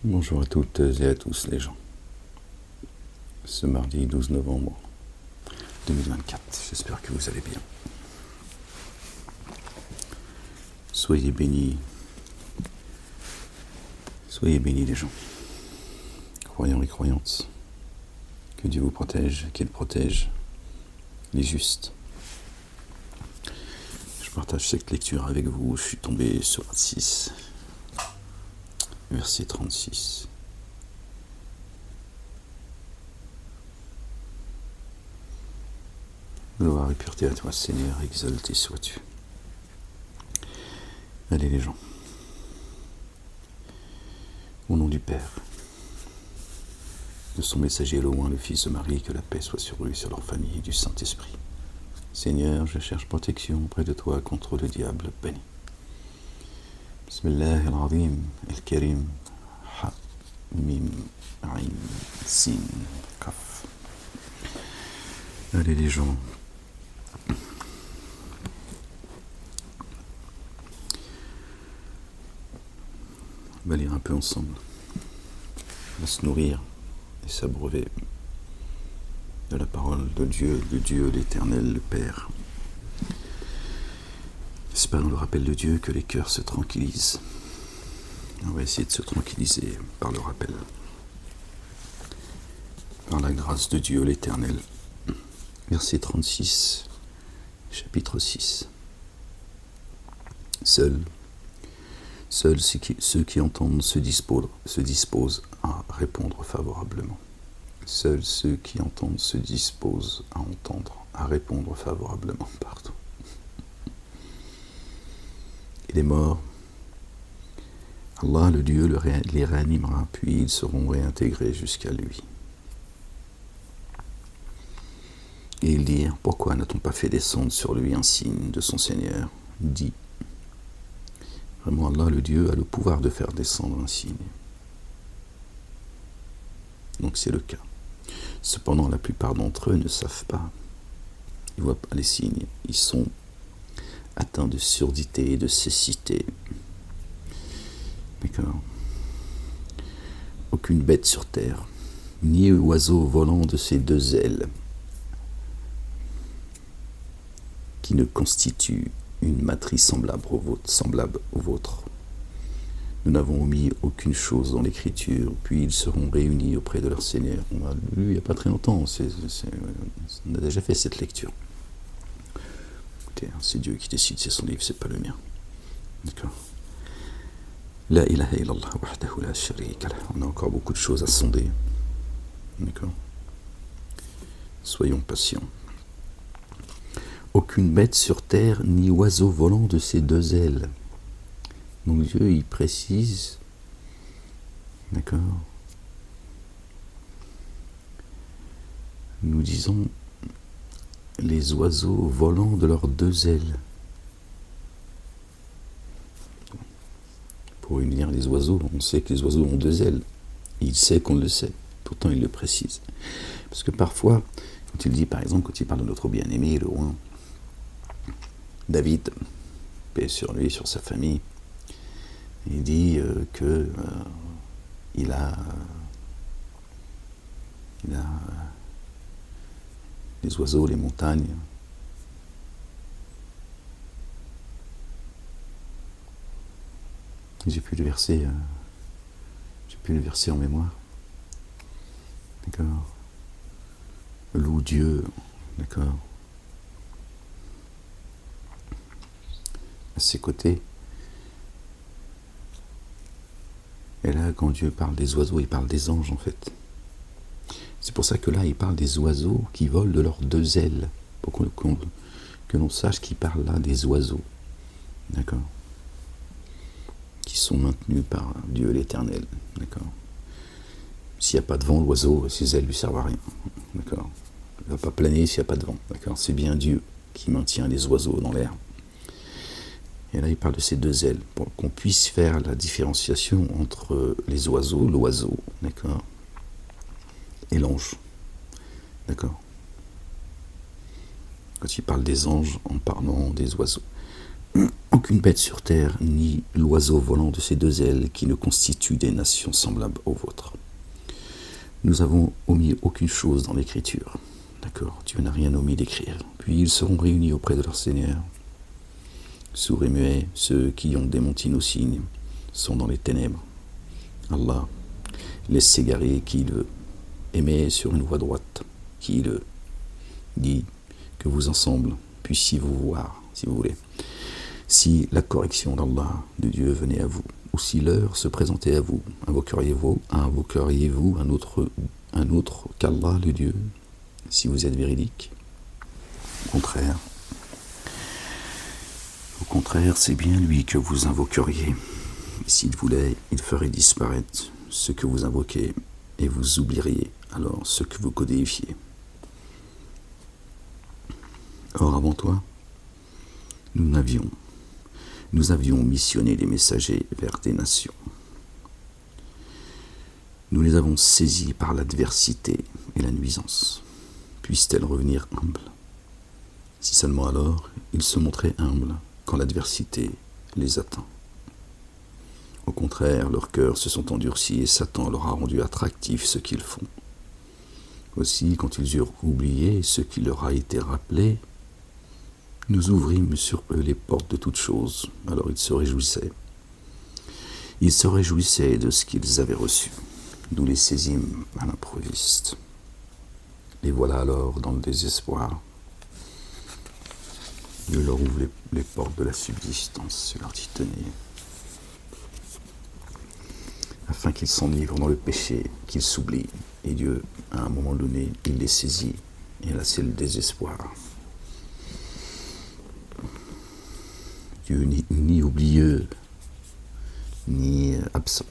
Bonjour à toutes et à tous les gens. Ce mardi 12 novembre 2024, j'espère que vous allez bien. Soyez bénis les gens, croyants et croyantes. Que Dieu vous protège, qu'il protège les justes. Je partage cette lecture avec vous. Je suis tombé sur 6, verset 36. Gloire et pureté à toi, Seigneur, exalté sois-tu. Allez les gens. Au nom du Père, de son messager le loin, le Fils de Marie, que la paix soit sur eux et sur leur famille, et du Saint-Esprit. Seigneur, je cherche protection auprès de toi contre le diable béni. Bismillah al-Azim, al-Karim, Ha, Mim, Ain, Sin, Kaf. Allez les gens. On va lire un peu ensemble. On va se nourrir et s'abreuver de la parole de Dieu l'Éternel, le Père. C'est par le rappel de Dieu que les cœurs se tranquillisent. On va essayer de se tranquilliser par le rappel. Par la grâce de Dieu l'Éternel. Verset 36, chapitre 6. Seuls ceux qui entendent se disposent à répondre favorablement. Seuls ceux qui entendent se disposent à entendre, à répondre favorablement. Pardon. Et les morts, Allah, le Dieu, les réanimera, puis ils seront réintégrés jusqu'à lui. Et ils dirent, pourquoi n'a-t-on pas fait descendre sur lui un signe de son Seigneur? Dit, vraiment Allah, le Dieu, a le pouvoir de faire descendre un signe. Donc c'est le cas. Cependant, la plupart d'entre eux ne savent pas. Ils ne voient pas les signes. Ils sont atteints de surdité et de cécité. D'accord. Aucune bête sur terre, ni oiseau volant de ses deux ailes, qui ne constitue une matrice semblable au vôtre. Nous n'avons omis aucune chose dans l'Écriture, puis ils seront réunis auprès de leur Seigneur. On a lu il n'y a pas très longtemps, on a déjà fait cette lecture. Écoutez, c'est Dieu qui décide, c'est son livre, c'est pas le mien. D'accord. La ilaha illallah wahdahu la sharika lah. On a encore beaucoup de choses à sonder. D'accord. Soyons patients. Aucune bête sur terre, ni oiseau volant de ses deux ailes. Donc Dieu, il précise, d'accord, nous disons les oiseaux volant de leurs deux ailes. Pour unir les oiseaux, on sait que les oiseaux ont deux ailes. Il sait qu'on le sait, pourtant il le précise. Parce que parfois, quand il dit, par exemple, quand il parle de notre bien-aimé, le roi David, paix sur lui, sur sa famille, il dit que il a les oiseaux, les montagnes. J'ai plus le verset en mémoire. D'accord. Loue Dieu, d'accord. À ses côtés. Et là, quand Dieu parle des oiseaux, il parle des anges, en fait. C'est pour ça que là, il parle des oiseaux qui volent de leurs deux ailes. Pour que l'on sache qu'il parle là des oiseaux. D'accord. Qui sont maintenus par Dieu l'Éternel. D'accord. S'il n'y a pas de vent, l'oiseau, ses ailes ne lui servent à rien. D'accord. Il ne va pas planer s'il n'y a pas de vent. D'accord. C'est bien Dieu qui maintient les oiseaux dans l'air. Et là, il parle de ces deux ailes, pour qu'on puisse faire la différenciation entre les oiseaux, l'oiseau, d'accord, et l'ange, d'accord. Quand il parle des anges en parlant des oiseaux. aucune bête sur terre, ni l'oiseau volant de ses deux ailes qui ne constituent des nations semblables aux vôtres. Nous avons omis aucune chose dans l'Écriture. D'accord, Dieu n'a rien omis d'écrire. Puis ils seront réunis auprès de leur Seigneur. Sourds et muets, ceux qui ont démenti nos signes, sont dans les ténèbres. Allah laisse s'égarer qui le émet sur une voie droite, qui le dit que vous ensemble puissiez-vous voir, si vous voulez. Si la correction d'Allah, de Dieu, venait à vous, ou si l'heure se présentait à vous, invoqueriez-vous un autre qu'Allah, le Dieu, si vous êtes véridique? Au contraire, c'est bien lui que vous invoqueriez. S'il voulait, il ferait disparaître ce que vous invoquez, et vous oublieriez alors ce que vous codifiez. Or, avant toi, nous avions missionné les messagers vers des nations. Nous les avons saisis par l'adversité et la nuisance. Puissent-elles revenir humbles? Si seulement alors, ils se montraient humbles quand l'adversité les atteint. Au contraire, leurs cœurs se sont endurcis et Satan leur a rendu attractif ce qu'ils font. Aussi, quand ils eurent oublié ce qui leur a été rappelé, nous ouvrîmes sur eux les portes de toutes choses. Alors ils se réjouissaient. Ils se réjouissaient de ce qu'ils avaient reçu. Nous les saisîmes à l'improviste. Les voilà alors dans le désespoir. Dieu leur ouvre les portes de la subsistance et leur dit tenez, afin qu'ils s'enivrent dans le péché, qu'ils s'oublient. Et Dieu, à un moment donné, il les saisit. Et là, c'est le désespoir. Dieu n'est ni oublieux, ni absent.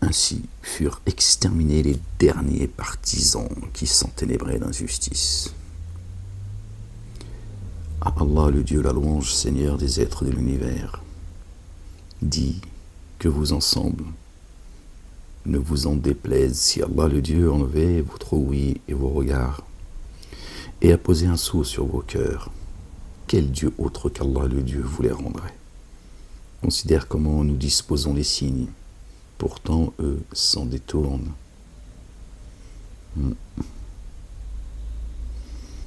Ainsi furent exterminés les derniers partisans qui s'enténébraient d'injustice. À Allah, le Dieu, la louange, Seigneur des êtres de l'univers, dit que vous ensemble ne vous en déplaise si Allah, le Dieu, enlevait votre ouïe et vos regards et a posé un sceau sur vos cœurs. Quel Dieu autre qu'Allah, le Dieu, vous les rendrait? Considère comment nous disposons les signes. Pourtant, eux s'en détournent.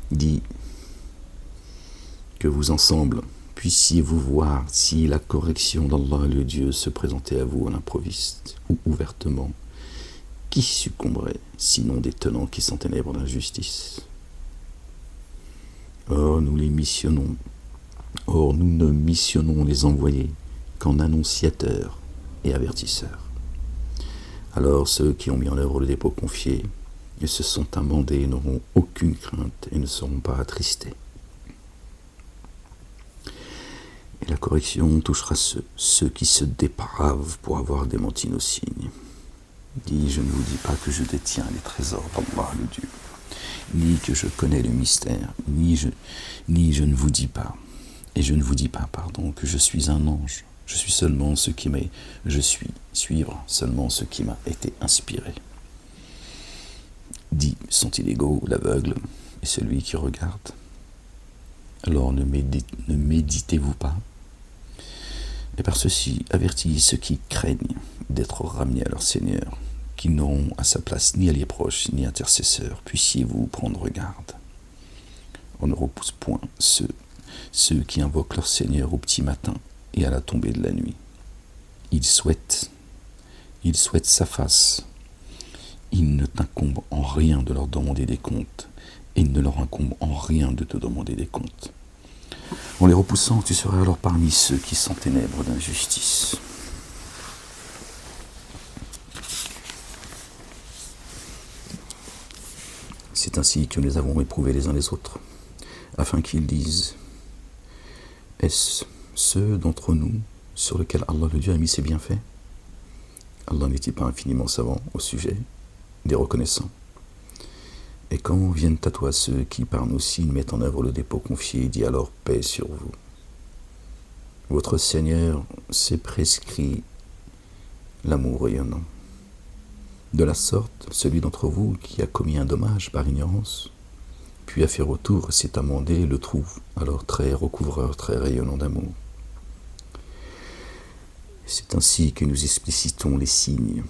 Dis que vous ensemble puissiez-vous voir si la correction d'Allah, le Dieu, se présentait à vous à l'improviste ou ouvertement. Qui succomberait, sinon des tenants qui s'enténèbrent d'injustice? Or, nous ne missionnons les envoyés qu'en annonciateurs et avertisseurs. Alors ceux qui ont mis en œuvre le dépôt confié et se sont amendés n'auront aucune crainte et ne seront pas attristés. Et la correction touchera ceux qui se dépravent pour avoir démenti nos signes. Dis, je ne vous dis pas que je détiens les trésors d'Allah, le Dieu, ni que je connais le mystère, ni je ne vous dis pas, que je suis un ange. Je suis suivre seulement ce qui m'a été inspiré. Dis, sont-ils égaux l'aveugle et celui qui regarde? Alors ne méditez-vous pas? Et par ceci, avertis ceux qui craignent d'être ramenés à leur Seigneur, qu'ils n'auront à sa place ni alliés proches, ni intercesseurs. Puissiez-vous prendre garde. On ne repousse point ceux qui invoquent leur Seigneur au petit matin et à la tombée de la nuit. Ils souhaitent sa face. Il ne t'incombe en rien de leur demander des comptes, et il ne leur incombe en rien de te demander des comptes. En les repoussant, tu seras alors parmi ceux qui s'enténèbrent d'injustice. C'est ainsi que nous les avons éprouvés les uns les autres, afin qu'ils disent « Est-ce ceux d'entre nous sur lesquels Allah le Dieu a mis ses bienfaits? Allah n'est-il pas infiniment savant au sujet des reconnaissants? Et quand viennent à toi ceux qui par nos signes mettent en œuvre le dépôt confié, dis alors paix sur vous. Votre Seigneur s'est prescrit l'amour rayonnant. De la sorte, celui d'entre vous qui a commis un dommage par ignorance, puis a fait retour, s'est amendé, le trouve alors très recouvreur, très rayonnant d'amour. C'est ainsi que nous explicitons les signes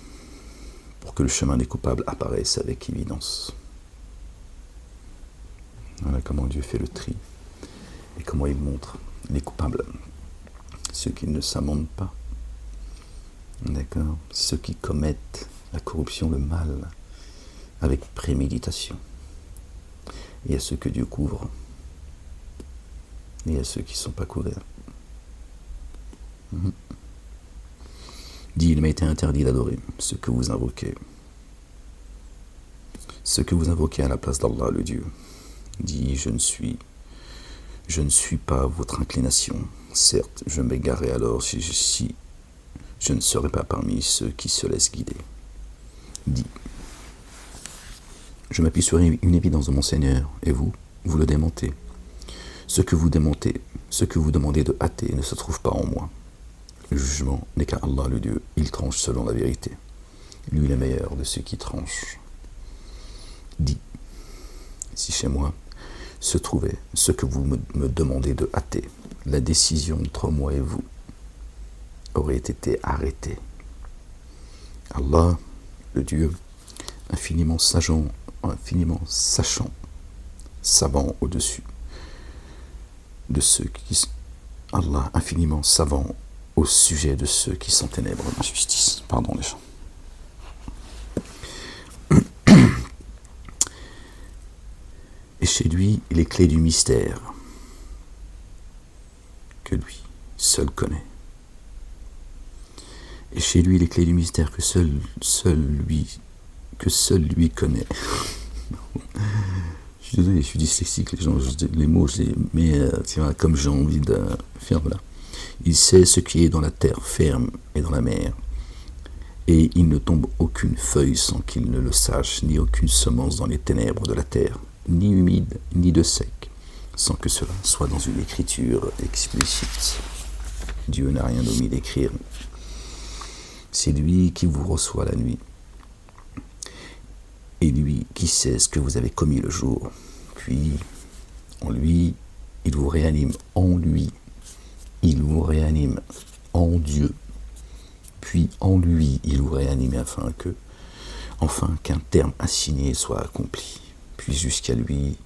pour que le chemin des coupables apparaisse avec évidence. Voilà comment Dieu fait le tri et comment il montre les coupables, ceux qui ne s'amendent pas, d'accord, ceux qui commettent la corruption, le mal, avec préméditation. Et à ceux que Dieu couvre, et à ceux qui ne sont pas couverts. Dit, il m'a été interdit d'adorer ce que vous invoquez. Ce que vous invoquez à la place d'Allah, le Dieu. Dit, je ne suis pas votre inclination. Certes, je m'égarerai alors si je ne serai pas parmi ceux qui se laissent guider. Dit, je m'appuie sur une évidence de mon Seigneur, et vous le démentez. Ce que vous demandez de hâter ne se trouve pas en moi. Le jugement n'est qu'à Allah le Dieu, il tranche selon la vérité. Lui est meilleur de ceux qui tranchent. Dit, si chez moi se trouvait ce que vous me demandez de hâter, la décision entre moi et vous aurait été arrêtée. Allah, le Dieu, infiniment sachant, savant au-dessus de ceux qui... Allah, infiniment savant au sujet de ceux qui sont ténèbres d'injustice. Pardon les gens. Et chez lui, les clés du mystère que lui seul connaît. Et chez lui, les clés du mystère que seul lui connaît. Je suis désolé, je suis dyslexique, les mots, mais comme j'ai envie de faire, voilà. Il sait ce qui est dans la terre ferme et dans la mer, et il ne tombe aucune feuille sans qu'il ne le sache, ni aucune semence dans les ténèbres de la terre, ni humide, ni de sec, sans que cela soit dans une écriture explicite. Dieu n'a rien omis d'écrire. C'est lui qui vous reçoit la nuit, et lui qui sait ce que vous avez commis le jour. Puis, en lui, il vous réanime en lui. Il vous réanime en Dieu. Puis, en lui, il vous réanime afin qu'un terme assigné soit accompli. Puis, jusqu'à lui,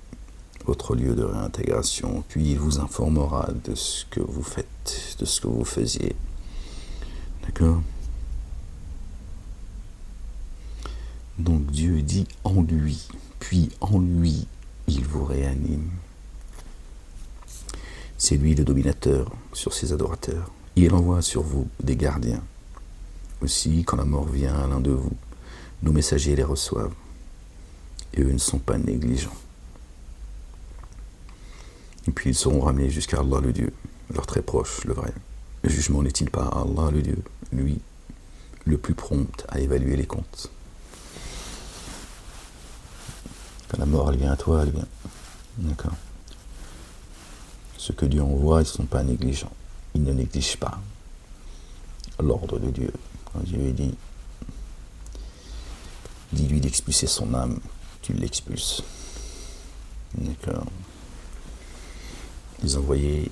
votre lieu de réintégration. Puis, il vous informera de ce que vous faites, de ce que vous faisiez. D'accord ? Donc Dieu dit en lui, puis en lui, il vous réanime. C'est lui le dominateur sur ses adorateurs. Il envoie sur vous des gardiens. Aussi, quand la mort vient à l'un de vous, nos messagers les reçoivent. Et eux ne sont pas négligents. Et puis ils seront ramenés jusqu'à Allah le Dieu, leur très proche, le vrai. Le jugement n'est-il pas à Allah le Dieu, lui, le plus prompt à évaluer les comptes. Quand la mort, elle vient à toi, elle vient. D'accord. Ce que Dieu envoie, ils ne sont pas négligents. Ils ne négligent pas l'ordre de Dieu. Quand Dieu dit, dis-lui d'expulser son âme, tu l'expulses. D'accord. Les envoyés,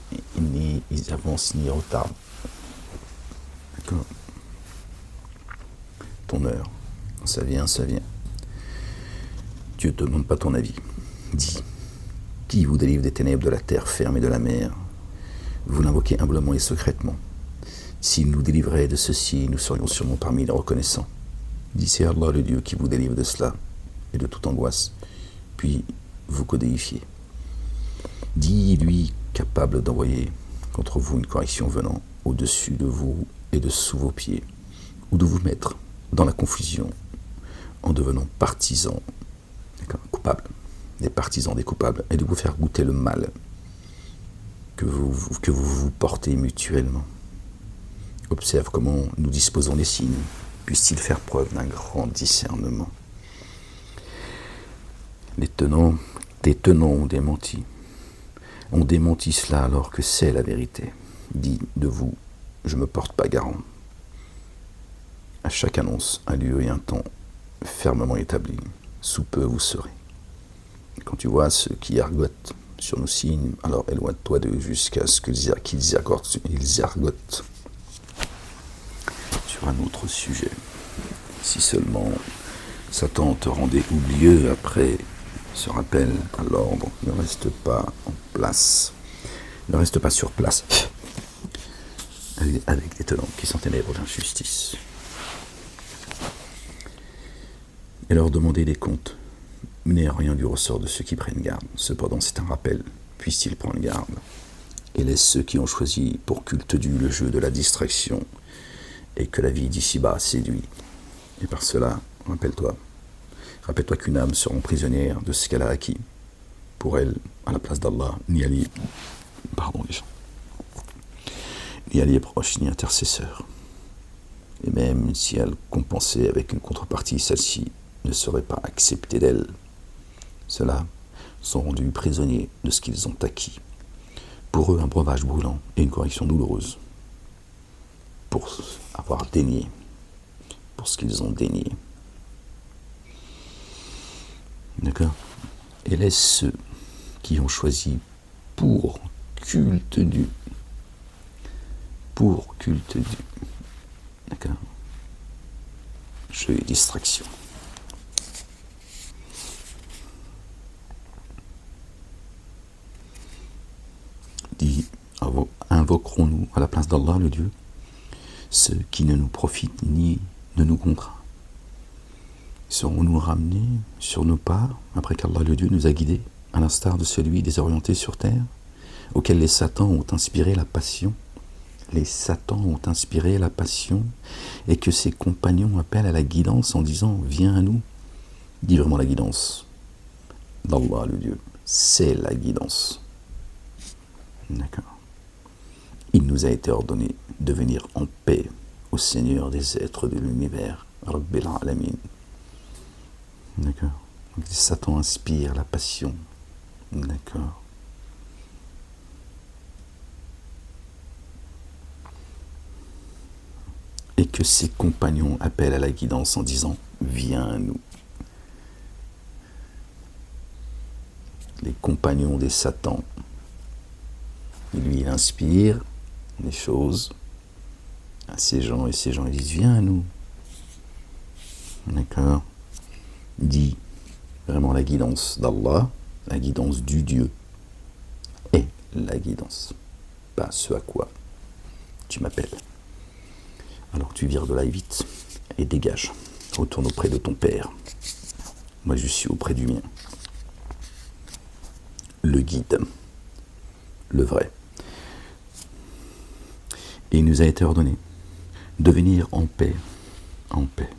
ils avancent ni retardent. D'accord. Ton heure, ça vient, ça vient. Dieu ne te demande pas ton avis. Dis, qui vous délivre des ténèbres de la terre ferme et de la mer? Vous l'invoquez humblement et secrètement. S'il nous délivrait de ceci, nous serions sûrement parmi les reconnaissants. Dis, c'est Allah le Dieu qui vous délivre de cela et de toute angoisse, puis vous codéifiez. Dis, lui, capable d'envoyer contre vous une correction venant au-dessus de vous et de sous vos pieds, ou de vous mettre dans la confusion en devenant partisans, coupables, des partisans des coupables, et de vous faire goûter le mal que vous portez mutuellement. Observe comment nous disposons les signes, puisse-t-il faire preuve d'un grand discernement. Les tenants ont démenti. On démentit cela alors que c'est la vérité. Dit de vous, je ne me porte pas garant. À chaque annonce, un lieu et un temps fermement établis, sous peu vous serez. Quand tu vois ceux qui argotent sur nos signes, alors éloigne-toi d'eux jusqu'à ce qu'ils argotent sur un autre sujet. Si seulement Satan te rendait oublieux après ce rappel à l'ordre, ne reste pas en place, ne reste pas sur place avec des tenants qui sont ténèbres d'injustice. Et leur demander des comptes n'est rien du ressort de ceux qui prennent garde. Cependant, c'est un rappel, puissent-ils prendre garde, et laisse ceux qui ont choisi pour culte dû le jeu de la distraction et que la vie d'ici-bas séduit. Et par cela, rappelle-toi qu'une âme sera prisonnière de ce qu'elle a acquis. Pour elle, à la place d'Allah, ni allié proche, ni intercesseur. Et même si elle compensait avec une contrepartie, celle-ci ne serait pas acceptée d'elle. Ceux-là sont rendus prisonniers de ce qu'ils ont acquis. Pour eux, un breuvage brûlant et une correction douloureuse. Pour avoir dénié, pour ce qu'ils ont dénié. D'accord ? Et laisse ceux qui ont choisi pour culte dû. D'accord ? Jeu et distraction. Dit, invoquerons-nous à la place d'Allah le Dieu, ceux qui ne nous profitent ni ne nous contraint. Serons-nous ramenés sur nos pas après qu'Allah le Dieu nous a guidés, à l'instar de celui désorienté sur terre, auquel les satans ont inspiré la passion, et que ses compagnons appellent à la guidance en disant « Viens à nous ». Dis vraiment la guidance d'Allah le Dieu, c'est la guidance. D'accord. Il nous a été ordonné de venir en paix au Seigneur des êtres de l'univers, Rabbil Alamin. D'accord. Donc, Satan inspire la passion. D'accord. Et que ses compagnons appellent à la guidance en disant « Viens à nous ». Les compagnons des Satans, lui, il inspire des choses à ces gens, et ces gens ils disent « Viens à nous ». D'accord. Dit vraiment la guidance d'Allah, la guidance du Dieu, et la guidance, pas ce à quoi tu m'appelles. Alors tu vires de là vite et dégage. Retourne auprès de ton Père. Moi je suis auprès du mien. Le guide, le vrai. Et il nous a été ordonné de venir en paix, en paix.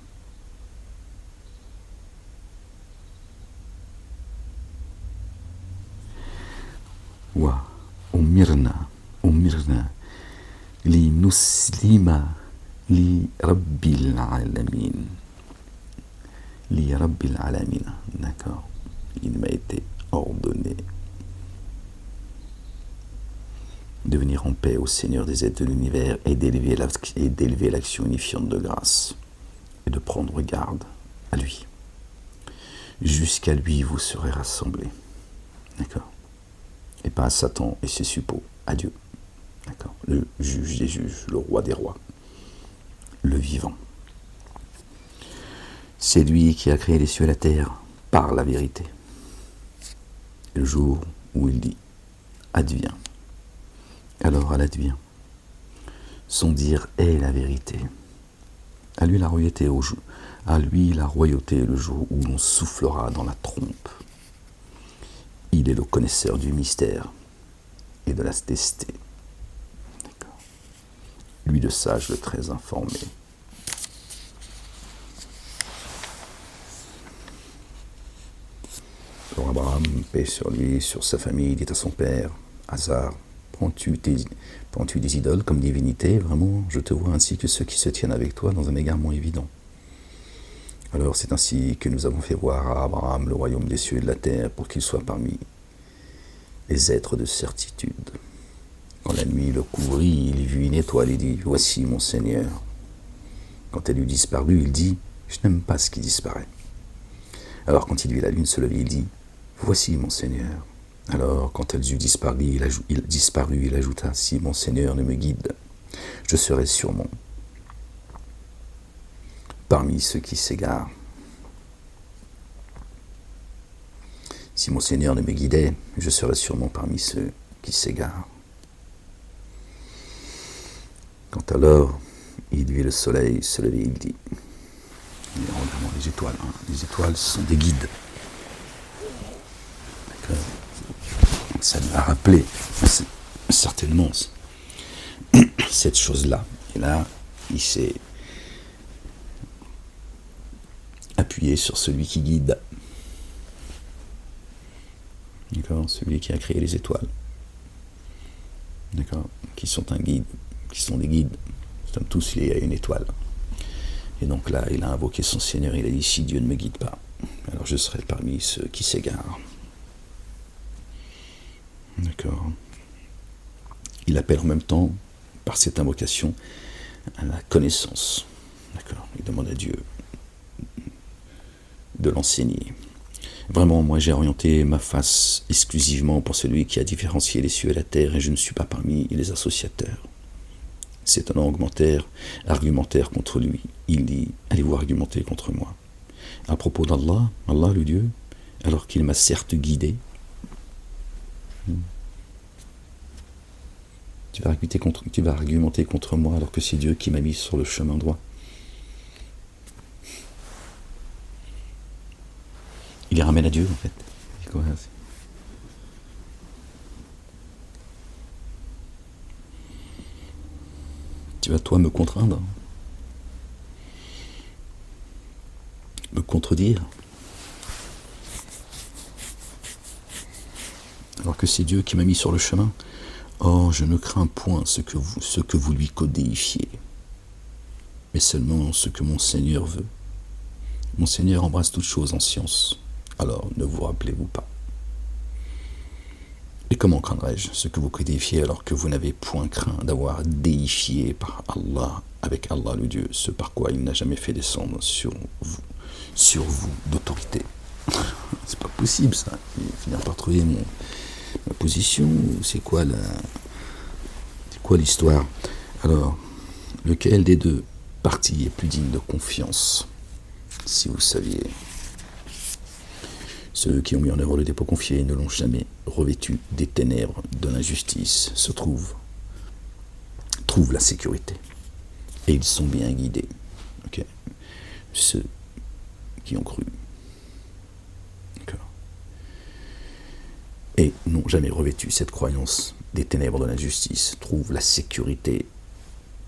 Wa umirna li nuslima li rabbil alamin. Li rabbil alamin. D'accord. Il m'a été ordonné de venir en paix au Seigneur des êtres de l'univers et d'élever l'action unifiante de grâce et de prendre garde à lui. Jusqu'à lui vous serez rassemblés. D'accord. Et pas à Satan et ses suppôts, à Dieu. D'accord. Le juge des juges, le roi des rois, le vivant. C'est lui qui a créé les cieux et la terre par la vérité. Le jour où il dit « Adviens », alors elle advient. Son dire est la vérité. À lui la royauté le jour où l'on soufflera dans la trompe. Il est le connaisseur du mystère et de la destinée. D'accord. Lui le sage, le très informé. Alors Abraham, paix sur lui, sur sa famille, dit à son père, Hazar, prends-tu des idoles comme divinité? Vraiment, je te vois ainsi que ceux qui se tiennent avec toi dans un égarement évident. Alors c'est ainsi que nous avons fait voir à Abraham le royaume des cieux et de la terre pour qu'il soit parmi les êtres de certitude. Quand la nuit le couvrit, il vit une étoile et dit « Voici mon Seigneur ». Quand elle eut disparu, il dit « Je n'aime pas ce qui disparaît ». Alors quand il vit la lune se lever, il dit Voici, mon Seigneur. Alors, quand elles eurent disparu, il ajouta, si mon Seigneur ne me guide, je serai sûrement parmi ceux qui s'égarent. Si mon Seigneur ne me guidait, je serais sûrement parmi ceux qui s'égarent. Quand alors il vit le soleil se lever, il dit, regardons les étoiles, les étoiles sont des guides. D'accord. Ça lui a rappelé certainement cette chose-là. Et là, il s'est appuyé sur celui qui guide. D'accord, celui qui a créé les étoiles. D'accord, qui sont un guide, qui sont des guides. Nous sommes tous liés à une étoile. Et donc là, il a invoqué son Seigneur, il a dit, si Dieu ne me guide pas, alors je serai parmi ceux qui s'égarent. D'accord. Il appelle en même temps, par cette invocation, à la connaissance. D'accord. Il demande à Dieu de l'enseigner. Vraiment, moi j'ai orienté ma face exclusivement pour celui qui a différencié les cieux et la terre, et je ne suis pas parmi les associateurs. C'est un argumentaire contre lui. Il dit, allez-vous argumenter contre moi? À propos d'Allah, Allah le Dieu, alors qu'il m'a certes guidé, tu vas argumenter contre moi alors que c'est Dieu qui m'a mis sur le chemin droit. Il les ramène à Dieu, en fait. C'est quoi, tu vas, toi, me contraindre, me contredire, alors que c'est Dieu qui m'a mis sur le chemin. Oh, je ne crains point ce que vous lui codéifiez, mais seulement ce que mon Seigneur veut. Mon Seigneur embrasse toutes choses en science. Alors, ne vous rappelez-vous pas? Et comment craindrais-je ce que vous codifiez alors que vous n'avez point craint d'avoir déifié par Allah, avec Allah le Dieu, ce par quoi il n'a jamais fait descendre sur vous d'autorité? C'est pas possible ça. Je vais finir par trouver ma position. C'est quoi l'histoire? Alors, lequel des deux parties est plus digne de confiance? Si vous saviez. Ceux qui ont mis en œuvre le dépôt confié ne l'ont jamais revêtu des ténèbres de l'injustice, trouvent la sécurité. Et ils sont bien guidés. Okay. Ceux qui ont cru. D'accord. Et n'ont jamais revêtu cette croyance des ténèbres de l'injustice, trouvent la sécurité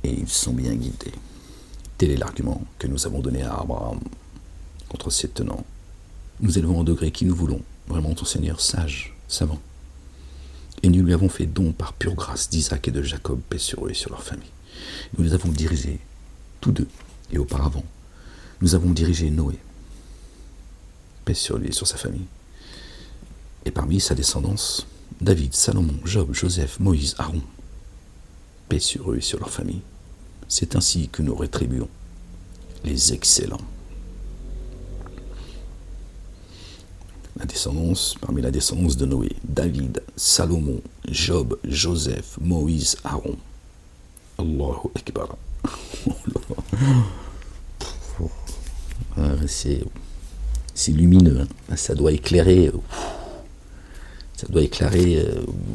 et ils sont bien guidés. Tel est l'argument que nous avons donné à Abraham contre ses tenants. Nous élevons au degré qui nous voulons, vraiment ton Seigneur sage, savant. Et nous lui avons fait don par pure grâce d'Isaac et de Jacob, paix sur eux et sur leur famille. Nous les avons dirigés, tous deux, et auparavant, nous avons dirigé Noé, paix sur lui et sur sa famille. Et parmi sa descendance, David, Salomon, Job, Joseph, Moïse, Aaron, paix sur eux et sur leur famille. C'est ainsi que nous rétribuons les excellents. Parmi la descendance de Noé, David, Salomon, Job, Joseph, Moïse, Aaron. Allahu Akbar. C'est lumineux, hein. Ça doit éclairer.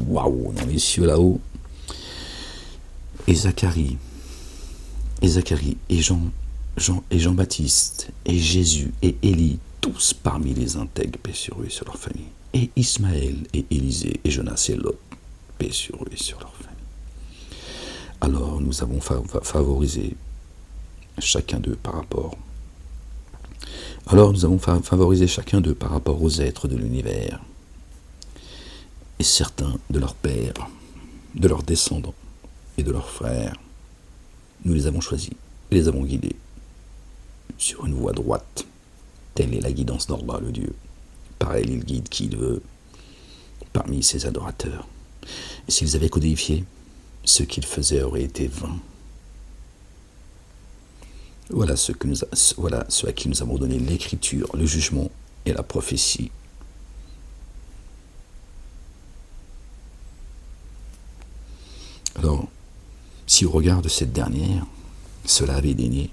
Waouh, dans les cieux là-haut. Et Zacharie, et Jean-Baptiste, et Jésus, et Élie, tous parmi les intègres, paix sur eux et sur leur famille. Et Ismaël, et Élisée, et Jonas, et Lot, paix sur eux et sur leur famille. Alors nous avons favorisé chacun d'eux par rapport. Aux êtres de l'univers, et certains de leurs pères, de leurs descendants et de leurs frères. Nous les avons choisis et les avons guidés sur une voie droite. Telle est la guidance d'Allah, le Dieu. Par elle, il guide qui il veut parmi ses adorateurs. Et s'ils avaient codifié, ce qu'ils faisaient aurait été vain. Voilà ceux à qui nous avons donné l'écriture, le jugement et la prophétie. Si au regard de cette dernière, cela avait daigné,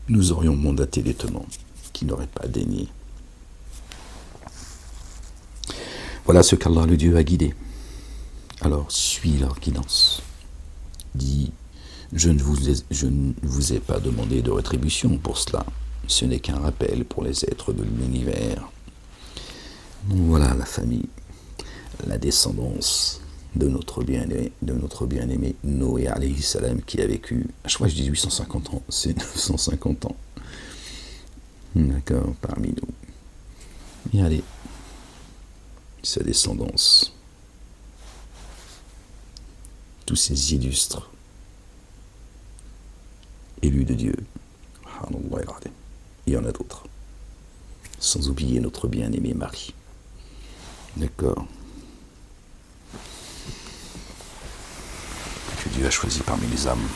nous aurions mandaté des tenants qui n'auraient pas daigné. Voilà ce qu'Allah le Dieu a guidé. Alors suis leur guidance. Dis, je ne vous ai pas demandé de rétribution pour cela. Ce n'est qu'un rappel pour les êtres de l'univers. Donc voilà la famille, la descendance de notre bien-aimé Noé alayhi salam, qui a vécu, je crois que je dis 850 ans, c'est 950 ans. D'accord, parmi nous. Bien allez, sa descendance, tous ces illustres élus de Dieu, il y en a d'autres, sans oublier notre bien-aimé Marie. D'accord. Que Dieu a choisi parmi les âmes.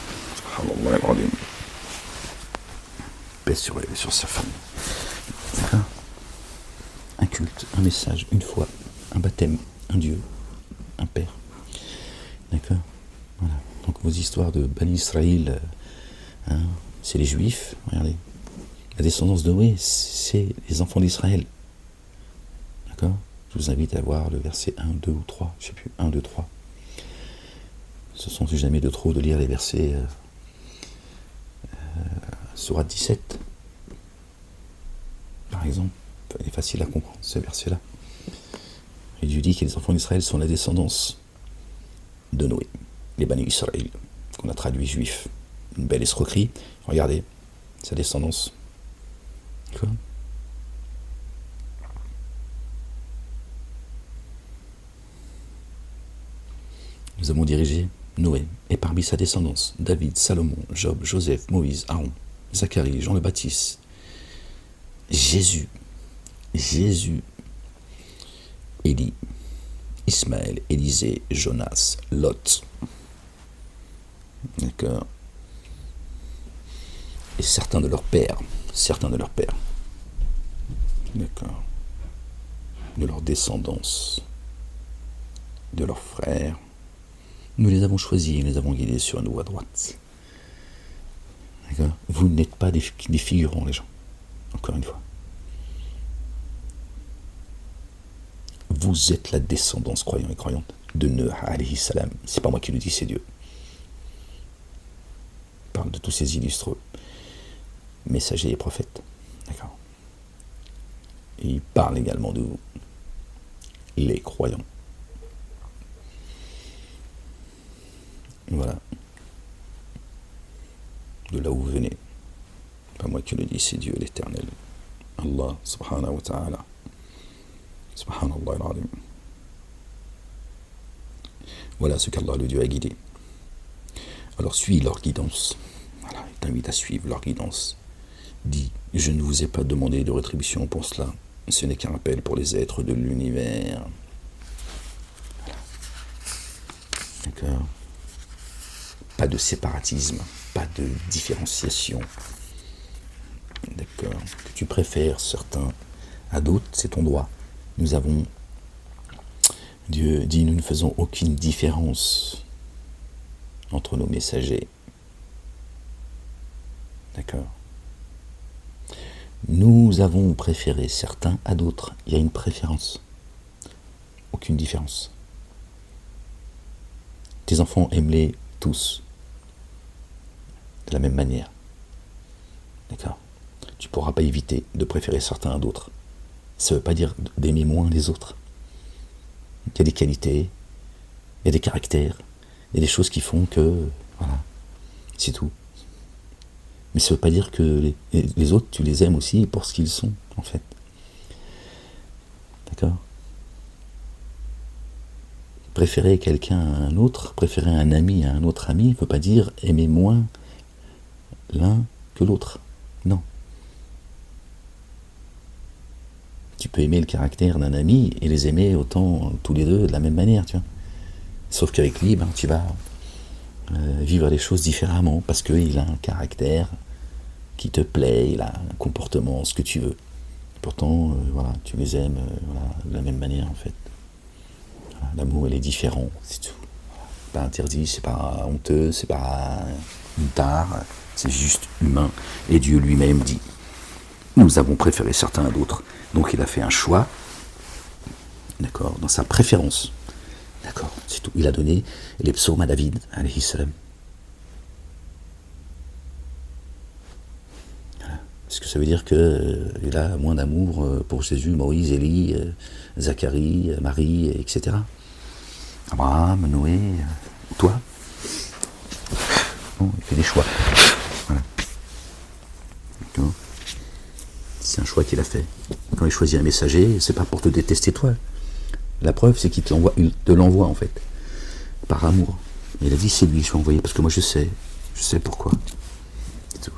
Paix sur sa famille. D'accord. Un culte, un message, une foi, un baptême, un Dieu, un Père. D'accord. Voilà. Donc vos histoires de Bani Israël, c'est les Juifs. Regardez. La descendance de Noé, c'est les enfants d'Israël. D'accord. Je vous invite à voir le verset 1, 2 ou 3, je ne sais plus, 1, 2, 3. Ce sont jamais de trop de lire les versets sourate 17, par exemple. Il est facile à comprendre, ce verset-là. Et Dieu dit que les enfants d'Israël sont la descendance de Noé, les Bani Israël, qu'on a traduit juifs. Une belle escroquerie. Regardez, sa descendance. Quoi ? Nous avons dirigé Noé, et parmi sa descendance, David, Salomon, Job, Joseph, Moïse, Aaron, Zacharie, Jean le Baptiste, Jésus, Élie, Ismaël, Élisée, Jonas, Lot. D'accord. Et certains de leurs pères. D'accord. De leur descendance, de leurs frères. Nous les avons choisis, nous les avons guidés sur une voie droite. D'accord. Vous n'êtes pas des figurants, les gens. Encore une fois. Vous êtes la descendance, croyants et croyantes, de Nuh alayhi salam. C'est pas moi qui le dis, c'est Dieu. Il parle de tous ces illustres messagers et prophètes. D'accord. Et il parle également de vous, les croyants. Voilà. De là où vous venez. Pas moi qui le dis, c'est Dieu l'Éternel. Allah subhanahu wa ta'ala. Subhanallah al-azim. Voilà ce qu'Allah le Dieu a guidé. Alors suis leur guidance. Voilà, il t'invite à suivre leur guidance. Dis, je ne vous ai pas demandé de rétribution pour cela. Ce n'est qu'un rappel pour les êtres de l'univers. Voilà. D'accord. Pas de séparatisme, pas de différenciation. D'accord. Que tu préfères certains à d'autres, c'est ton droit. Nous avons, Dieu dit, nous ne faisons aucune différence entre nos messagers. D'accord. Nous avons préféré certains à d'autres. Il y a une préférence. Aucune différence. Tes enfants, aime-les tous de la même manière. D'accord. Tu ne pourras pas éviter de préférer certains à d'autres. Ça ne veut pas dire d'aimer moins les autres. Il y a des qualités, il y a des caractères, il y a des choses qui font que, voilà, c'est tout. Mais ça ne veut pas dire que les autres, tu les aimes aussi pour ce qu'ils sont, en fait. D'accord ? Préférer quelqu'un à un autre, préférer un ami à un autre ami, ne veut pas dire aimer moins l'un que l'autre. Non. Tu peux aimer le caractère d'un ami et les aimer autant tous les deux de la même manière, tu vois. Sauf qu'avec lui, tu vas vivre les choses différemment parce qu'il a un caractère qui te plaît, il a un comportement, ce que tu veux. Pourtant, voilà, tu les aimes voilà, de la même manière en fait. Voilà, l'amour, il est différent, c'est tout. pas interdit, c'est pas honteux, c'est pas une tare, c'est juste humain. Et Dieu lui-même dit, nous avons préféré certains à d'autres. Donc il a fait un choix, d'accord, dans sa préférence. D'accord, c'est tout. Il a donné les psaumes à David, alayhi salam. Voilà. Est-ce que ça veut dire qu'il a moins d'amour pour Jésus, Moïse, Élie, Zacharie, Marie, etc. Abraham, Noé, toi? Non, il fait des choix. Voilà. D'accord. C'est un choix qu'il a fait. Quand il choisit un messager, c'est pas pour te détester toi. La preuve, c'est qu'il te l'envoie en fait, par amour. Mais il a dit, c'est lui, je vais envoyer, parce que moi je sais pourquoi. C'est tout.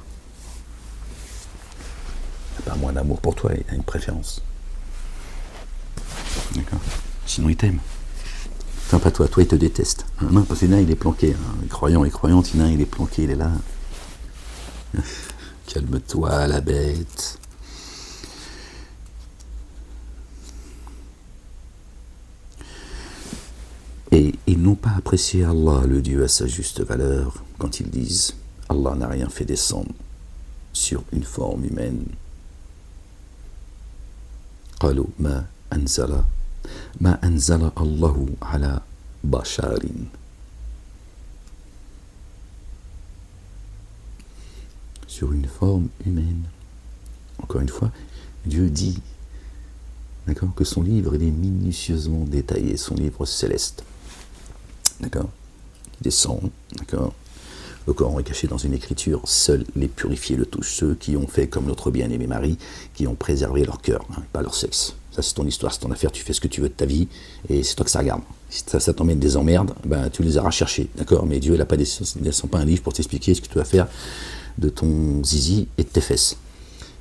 Il n'a pas moins d'amour pour toi, il a une préférence. D'accord. Sinon il t'aime. Enfin pas toi il te déteste. Non, parce que là il est planqué. Les croyants et croyantes, il est planqué, il est là. Calme-toi, la bête. Et ils n'ont pas apprécié Allah, le Dieu, à sa juste valeur, quand ils disent « Allah n'a rien fait descendre sur une forme humaine ». قالوا ما أنزل الله على بشر. Sur une forme humaine. Encore une fois, Dieu dit, d'accord, que son livre il est minutieusement détaillé, son livre céleste. D'accord, il descend, d'accord. Le Coran est caché dans une écriture, seuls les purifiés le touchent, ceux qui ont fait comme notre bien-aimé Marie, qui ont préservé leur cœur, pas leur sexe. Ça c'est ton histoire, c'est ton affaire, tu fais ce que tu veux de ta vie, et c'est toi que ça regarde. Si ça t'emmène des emmerdes, tu les auras cherchées, d'accord. Mais Dieu ne descend pas un livre pour t'expliquer ce que tu vas faire de ton zizi et de tes fesses.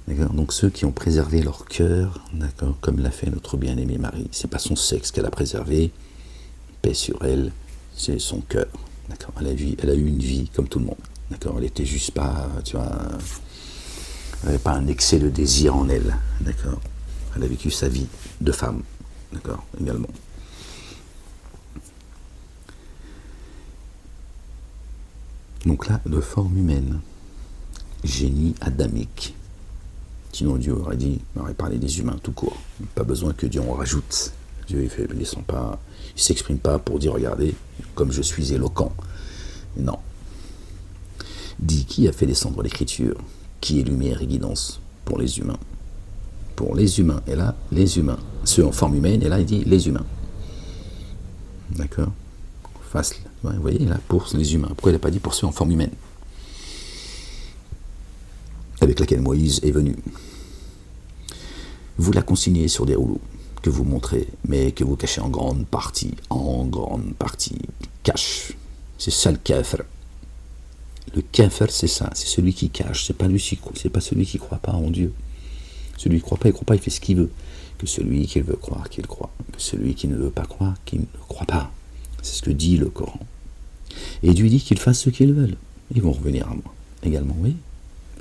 D'accord. Donc ceux qui ont préservé leur cœur, d'accord, comme l'a fait notre bien-aimée Marie, c'est pas son sexe qu'elle a préservé, paix sur elle, c'est son cœur. D'accord. Elle a eu une vie comme tout le monde. D'accord. Elle était juste pas, elle n'avait pas un excès de désir en elle. D'accord. Elle a vécu sa vie de femme. D'accord. Également. Donc là, de forme humaine, génie adamique. Sinon Dieu aurait parlé des humains tout court. Pas besoin que Dieu en rajoute. Dieu il s'exprime pas pour dire regardez comme je suis éloquent. Non. Dit qui a fait descendre l'écriture, qui est lumière et guidance pour les humains. Pour les humains. Et là, les humains. Ceux en forme humaine, et là il dit les humains. D'accord. Vous voyez là, pour les humains. Pourquoi il n'a pas dit pour ceux en forme humaine, avec laquelle Moïse est venu. Vous la consignez sur des rouleaux, que vous montrez, mais que vous cachez en grande partie, cache. C'est ça le kafir. Le kafir, c'est ça, c'est celui qui cache, c'est pas celui qui croit pas en Dieu. Celui qui croit pas, il fait ce qu'il veut. Que celui qui veut croire, qu'il croit. Que celui qui ne veut pas croire, qu'il ne croit pas. C'est ce que dit le Coran. Et Dieu dit qu'ils fassent ce qu'ils veulent. Ils vont revenir à moi. Également, oui.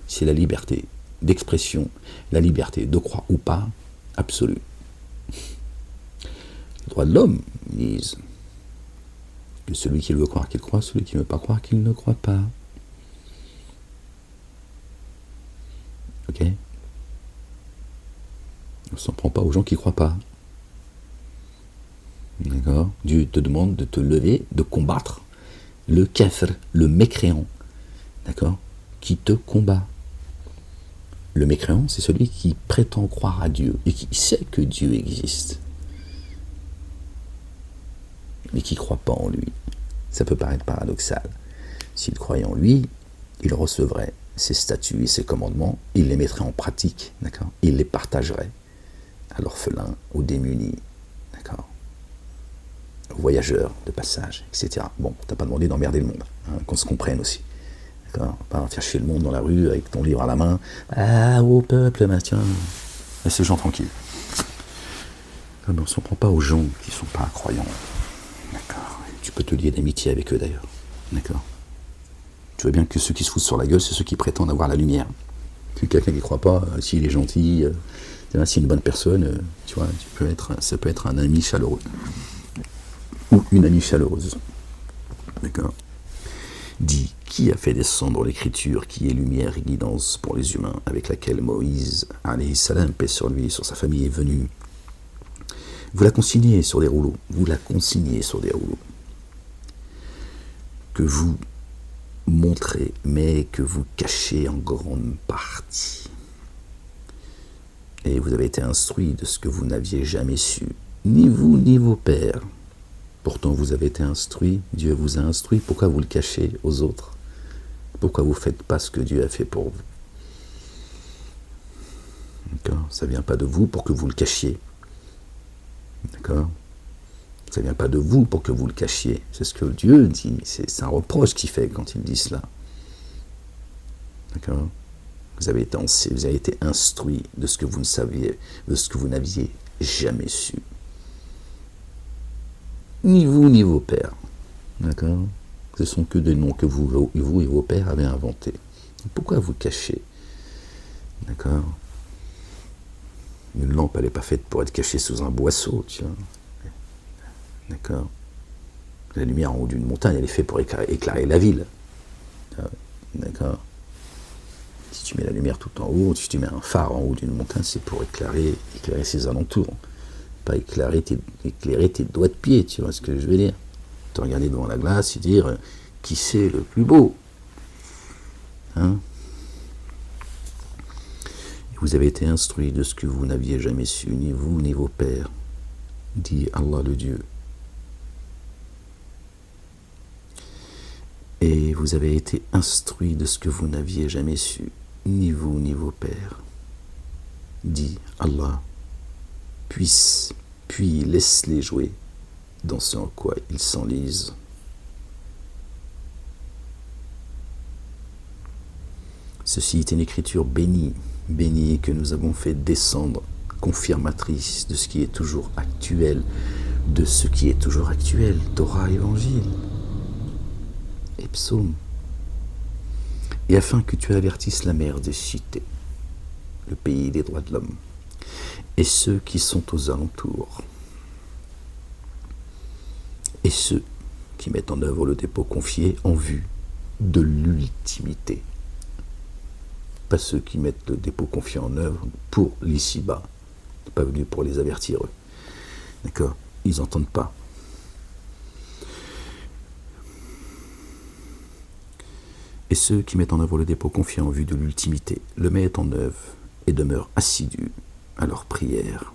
C'est la liberté d'expression, la liberté de croire ou pas, absolue. Le droit de l'homme, ils disent que celui qui veut croire qu'il croit, celui qui ne veut pas croire qu'il ne croit pas. Ok. On ne s'en prend pas aux gens qui ne croient pas. D'accord. Dieu te demande de te lever, de combattre le kafir, le mécréant, d'accord, qui te combat. Le mécréant, c'est celui qui prétend croire à Dieu et qui sait que Dieu existe, mais qui ne croit pas en lui. Ça peut paraître paradoxal. S'il croyait en lui, il recevrait ses statuts et ses commandements, il les mettrait en pratique, d'accord, il les partagerait à l'orphelin, aux démunis, d'accord, aux voyageurs de passage, etc. Bon, t'as pas demandé d'emmerder le monde, qu'on se comprenne aussi. D'accord, pas faire chier le monde dans la rue avec ton livre à la main. Ah, au peuple, tiens, laisse ces gens tranquilles. On ne s'en prend pas aux gens qui ne sont pas croyants. D'accord. Tu peux te lier d'amitié avec eux d'ailleurs. D'accord. Tu vois bien que ceux qui se foutent sur la gueule, c'est ceux qui prétendent avoir la lumière. Si quelqu'un qui ne croit pas, s'il est gentil, s'il est une bonne personne, tu vois, ça peut être un ami chaleureux. Ou une amie chaleureuse. D'accord. Dit, qui a fait descendre l'écriture qui est lumière et guidance pour les humains, avec laquelle Moïse, alayhi salam, paix sur lui, sur sa famille, est venu. Vous la consignez sur des rouleaux, que vous montrez, mais que vous cachez en grande partie. Et vous avez été instruit de ce que vous n'aviez jamais su, ni vous ni vos pères. Pourtant vous avez été instruit, Dieu vous a instruit, pourquoi vous le cachez aux autres? Pourquoi vous ne faites pas ce que Dieu a fait pour vous? D'accord? Ça ne vient pas de vous pour que vous le cachiez. D'accord? Ça ne vient pas de vous pour que vous le cachiez. C'est ce que Dieu dit. C'est un reproche qu'il fait quand il dit cela. D'accord? Vous avez été instruit de ce que vous ne saviez, de ce que vous n'aviez jamais su. Ni vous, ni vos pères. D'accord? Ce sont que des noms que vous et vos pères avez inventés. Pourquoi vous cachez? D'accord? Une lampe, elle n'est pas faite pour être cachée sous un boisseau, tu vois. D'accord? La lumière en haut d'une montagne, elle est faite pour éclairer la ville. D'accord? Si tu mets la lumière tout en haut, si tu mets un phare en haut d'une montagne, c'est pour éclairer ses alentours. Pas éclairer tes doigts de pied, tu vois ce que je veux dire? Te regarder devant la glace et dire qui c'est le plus beau. Hein? Vous avez été instruit de ce que vous n'aviez jamais su, ni vous ni vos pères, dit Allah le Dieu. Et vous avez été instruit de ce que vous n'aviez jamais su, ni vous ni vos pères, dit Allah. Puis laisse-les jouer dans ce en quoi ils s'enlisent. Ceci est une écriture bénie que nous avons fait descendre, confirmatrice de ce qui est toujours actuel, Torah, Évangile et Psaume, et afin que tu avertisses la mer des cités, le pays des droits de l'homme, et ceux qui sont aux alentours, et ceux qui mettent en œuvre le dépôt confié en vue de l'ultimité. Pas ceux qui mettent le dépôt confié en œuvre pour l'ici-bas. C'est pas venu pour les avertir, eux. D'accord? Ils n'entendent pas. Et ceux qui mettent en œuvre le dépôt confié en vue de l'ultimité le mettent en œuvre et demeurent assidus à leur prière.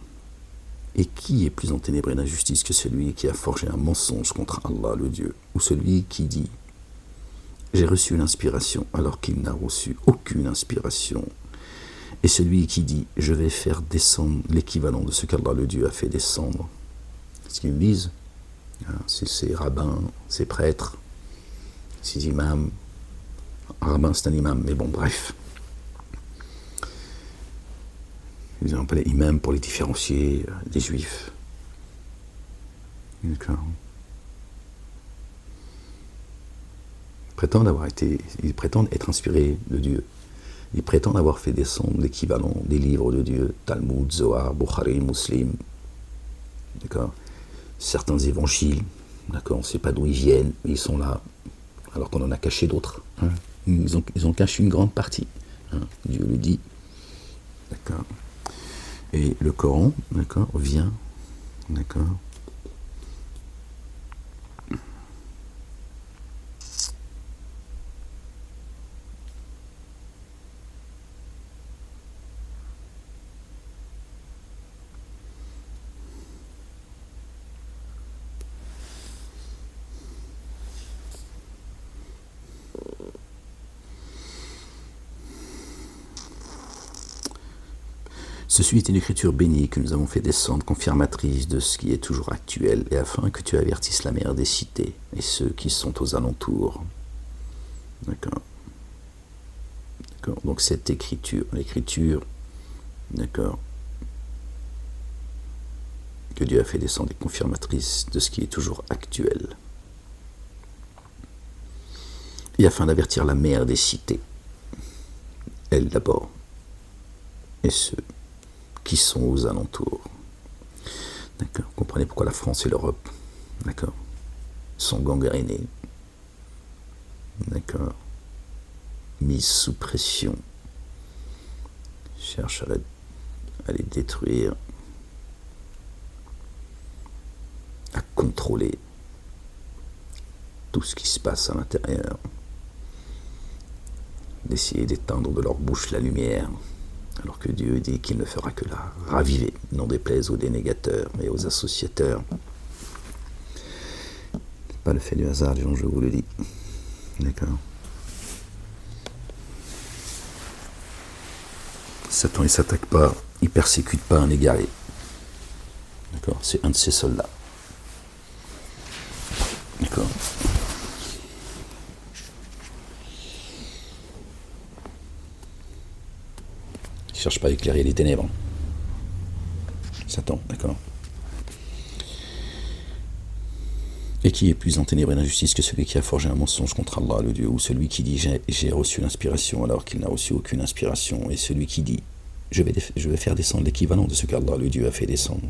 Et qui est plus enténébré d'injustice que celui qui a forgé un mensonge contre Allah le Dieu, ou celui qui dit « J'ai reçu l'inspiration alors qu'il n'a reçu aucune inspiration », et celui qui dit « Je vais faire descendre l'équivalent de ce qu'Allah le Dieu a fait descendre ». Ce qu'ils disent, ces rabbins, ces prêtres, ces imams. Un rabbin, c'est un imam, mais bon, bref. Ils ont appelé imam pour les différencier des juifs. D'accord. Ils prétendent être inspirés de Dieu. Ils prétendent avoir fait descendre l'équivalent des livres de Dieu, Talmud, Zohar, Bukhari, Muslim. D'accord. Certains évangiles, d'accord, on ne sait pas d'où ils viennent, mais ils sont là, alors qu'on en a caché d'autres. Hein. Ils ont caché une grande partie. Hein. Dieu le dit. D'accord. Et le Coran, d'accord, vient, d'accord. Ceci est une écriture bénie que nous avons fait descendre, confirmatrice de ce qui est toujours actuel, et afin que tu avertisses la mer des cités et ceux qui sont aux alentours. D'accord. D'accord. Donc cette l'écriture, d'accord, que Dieu a fait descendre est confirmatrice de ce qui est toujours actuel. Et afin d'avertir la mer des cités, elle d'abord, et ceux qui sont aux alentours. D'accord. Vous comprenez pourquoi la France et l'Europe, d'accord, sont gangrénées. d'accord, mise sous pression, cherche à les détruire, à contrôler tout ce qui se passe à l'intérieur, d'essayer d'éteindre de leur bouche la lumière, alors que Dieu dit qu'il ne fera que la raviver, n'en déplaise aux dénégateurs et aux associateurs. C'est pas le fait du hasard, je vous le dis. D'accord. Satan, il s'attaque pas, il persécute pas un égaré. D'accord, c'est un de ses soldats. D'accord. Il cherche pas à éclairer les ténèbres. Satan, d'accord. Et qui est plus enténébré d'injustice que celui qui a forgé un mensonge contre Allah, le Dieu, ou celui qui dit j'ai reçu l'inspiration alors qu'il n'a reçu aucune inspiration, et celui qui dit je vais faire descendre l'équivalent de ce qu'Allah, le Dieu, a fait descendre.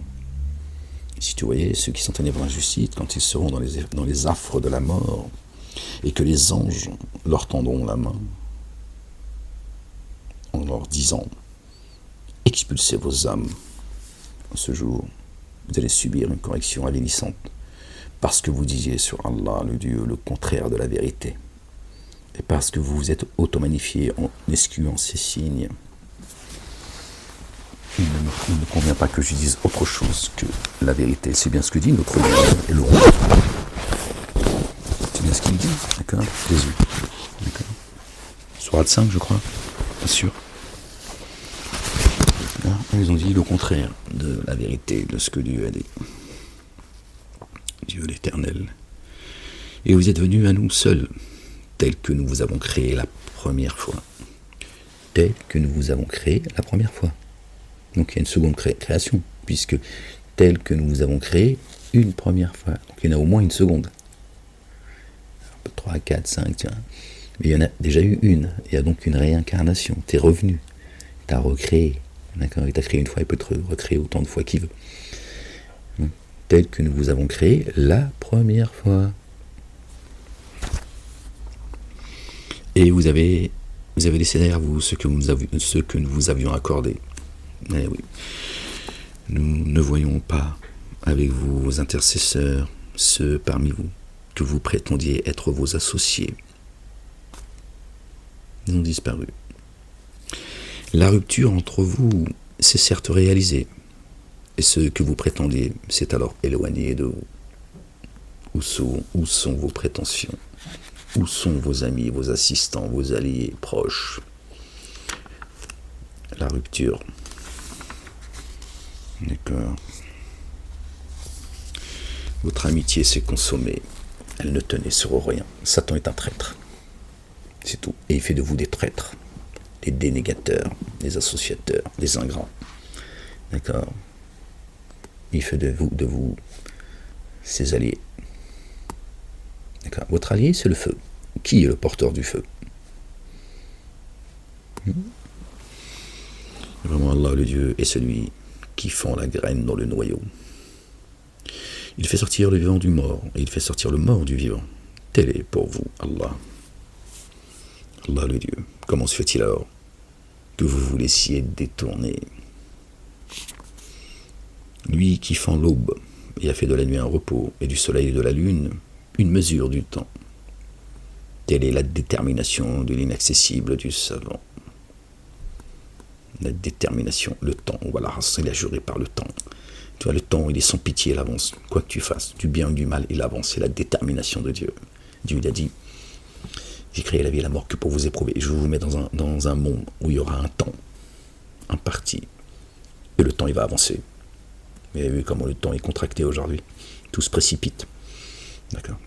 Si tu voyais ceux qui sont ténébrés d'injustice, quand ils seront dans les affres de la mort, et que les anges leur tendront la main, en leur disant expulsez vos âmes. En ce jour, vous allez subir une correction avilissante, parce que vous disiez sur Allah, le Dieu, le contraire de la vérité, et parce que vous vous êtes auto-magnifié en esquivant ces signes. Il ne convient pas que je dise autre chose que la vérité. C'est bien ce que dit notre Dieu et le roi. C'est bien ce qu'il dit, d'accord, Jésus. D'accord. Sourate 5, je crois, bien sûr. Là, ils ont dit le contraire de la vérité, de ce que Dieu a dit. Dieu l'Éternel. Et vous êtes venus à nous seuls, tels que nous vous avons créé la première fois. Tels que nous vous avons créé la première fois. Donc il y a une seconde création, puisque tel que nous vous avons créé une première fois. Donc il y en a au moins une seconde. 3, 4, 5, tiens. Mais il y en a déjà eu une. Il y a donc une réincarnation. Tu es revenu. Tu as recréé. D'accord. Il t'a créé une fois, il peut te recréer autant de fois qu'il veut. Donc, tel que nous vous avons créé la première fois. Et vous avez laissé derrière vous ce que nous vous avions accordé. Eh oui. Nous ne voyons pas avec vous vos intercesseurs, ceux parmi vous que vous prétendiez être vos associés. Ils ont disparu. La rupture entre vous s'est certes réalisée, et ceux que vous prétendiez s'est alors éloigné de vous. Où sont vos prétentions? Où sont vos amis, vos assistants, vos alliés proches? La rupture. D'accord. Votre amitié s'est consommée. Elle ne tenait sur rien. Satan est un traître. C'est tout. Et il fait de vous des traîtres, des dénégateurs, des associateurs, des ingrats. D'accord. Il fait de vous ses alliés. D'accord. Votre allié, c'est le feu. Qui est le porteur du feu? Vraiment, Allah, le Dieu, est celui qui fend la graine dans le noyau. Il fait sortir le vivant du mort, et il fait sortir le mort du vivant. Tel est pour vous, Allah. Allah, le Dieu. Comment se fait-il alors que vous vous laissiez détourner? Lui qui fend l'aube, et a fait de la nuit un repos, et du soleil et de la lune une mesure du temps. Telle est la détermination de l'inaccessible du savant. La détermination, le temps, voilà, il a juré par le temps. Tu vois, le temps, il est sans pitié, il avance. Quoi que tu fasses, du bien ou du mal, il avance. C'est la détermination de Dieu. Dieu, il a dit, j'ai créé la vie et la mort que pour vous éprouver. Je vous mets dans un monde où il y aura un temps, un parti. Et le temps, il va avancer. Vous avez vu comment le temps est contracté aujourd'hui. Tout se précipite. D'accord.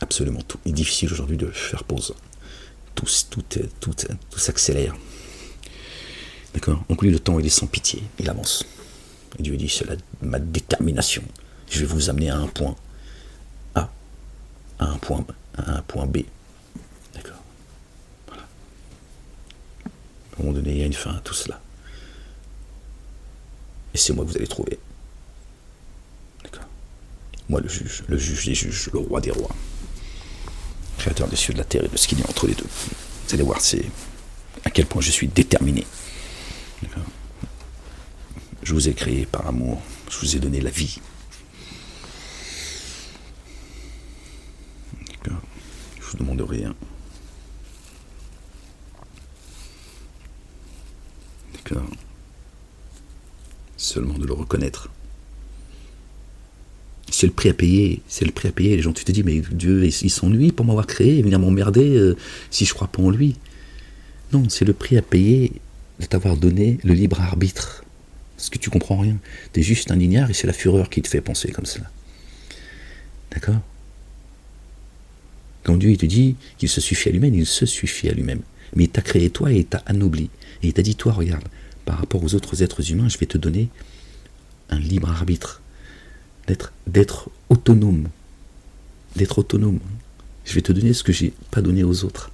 Absolument tout. Il est difficile aujourd'hui de faire pause. Tout s'accélère. D'accord. Donc lui, le temps, il est sans pitié. Il avance. Et Dieu dit, c'est ma détermination. Je vais vous amener à un point A, à un point B. D'accord. Voilà. À un moment donné, il y a une fin à tout cela. Et c'est moi que vous allez trouver. D'accord. Moi, le juge des juges, le roi des rois. créateur des cieux, de la terre et de ce qu'il y a entre les deux. Vous allez voir, c'est à quel point je suis déterminé. D'accord. Je vous ai créé par amour, je vous ai donné la vie. D'accord. Je vous demande rien. D'accord. Seulement de le reconnaître. C'est le prix à payer, c'est le prix à payer. Les gens, tu te dis, mais Dieu, il s'ennuie pour m'avoir créé, il va venir m'emmerder si je crois pas en lui. Non, c'est le prix à payer de t'avoir donné le libre arbitre. Parce que tu comprends rien. Tu es juste un ignare et c'est la fureur qui te fait penser comme cela. D'accord? Quand Dieu il te dit qu'il se suffit à lui-même, il se suffit à lui-même. Mais il t'a créé toi et il t'a anobli. Et il t'a dit, toi, regarde, par rapport aux autres êtres humains, je vais te donner un libre arbitre. D'être autonome. D'être autonome. Je vais te donner ce que je n'ai pas donné aux autres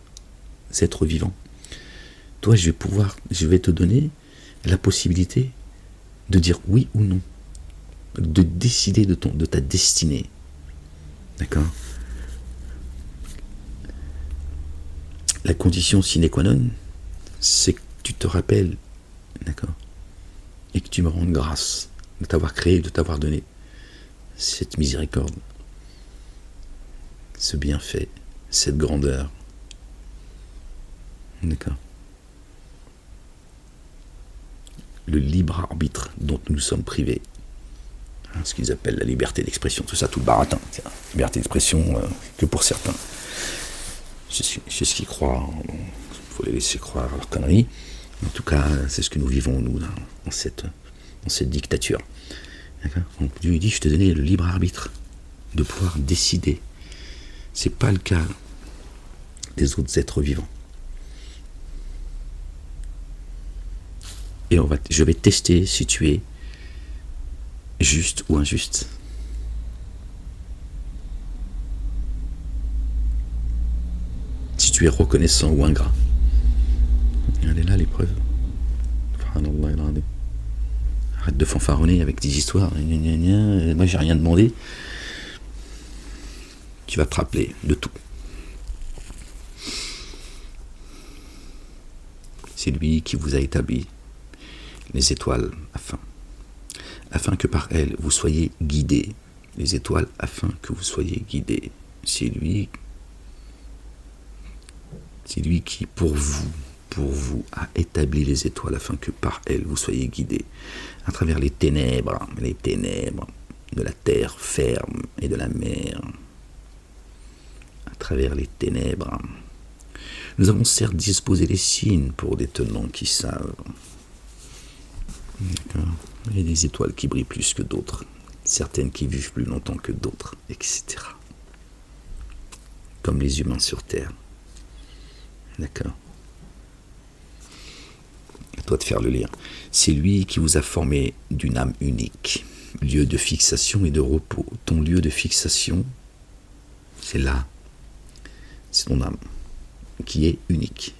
êtres vivants. Toi, je vais te donner la possibilité de dire oui ou non. De décider de ta destinée. D'accord? La condition sine qua non, c'est que tu te rappelles, d'accord? Et que tu me rendes grâce de t'avoir créé, de t'avoir donné cette miséricorde, ce bienfait, cette grandeur. D'accord. Le libre arbitre dont nous sommes privés. Ce qu'ils appellent la liberté d'expression. Tout ça, tout le baratin. Liberté d'expression que pour certains. C'est ce qu'ils croient. Il faut les laisser croire à leur connerie. En tout cas, c'est ce que nous vivons, nous, dans cette dictature. Donc Dieu dit, je t'ai donné le libre arbitre de pouvoir décider. C'est pas le cas des autres êtres vivants. Et je vais tester si tu es juste ou injuste. Si tu es reconnaissant ou ingrat. Elle est là l'épreuve. Arrête de fanfaronner avec des histoires. Moi j'ai rien demandé. Tu vas te rappeler de tout. C'est lui qui vous a établi les étoiles afin que par elles vous soyez guidés. Les étoiles afin que vous soyez guidés. C'est lui qui pour vous a établi les étoiles afin que par elles vous soyez guidés à travers les ténèbres de la terre ferme et de la mer. À travers les ténèbres. Nous avons certes disposé les signes pour des tenants qui savent. Il y a des étoiles qui brillent plus que d'autres, certaines qui vivent plus longtemps que d'autres, etc. Comme les humains sur Terre. D'accord. À toi de faire le lien. C'est lui qui vous a formé d'une âme unique, lieu de fixation et de repos. Ton lieu de fixation, c'est là. C'est ton âme, qui est unique.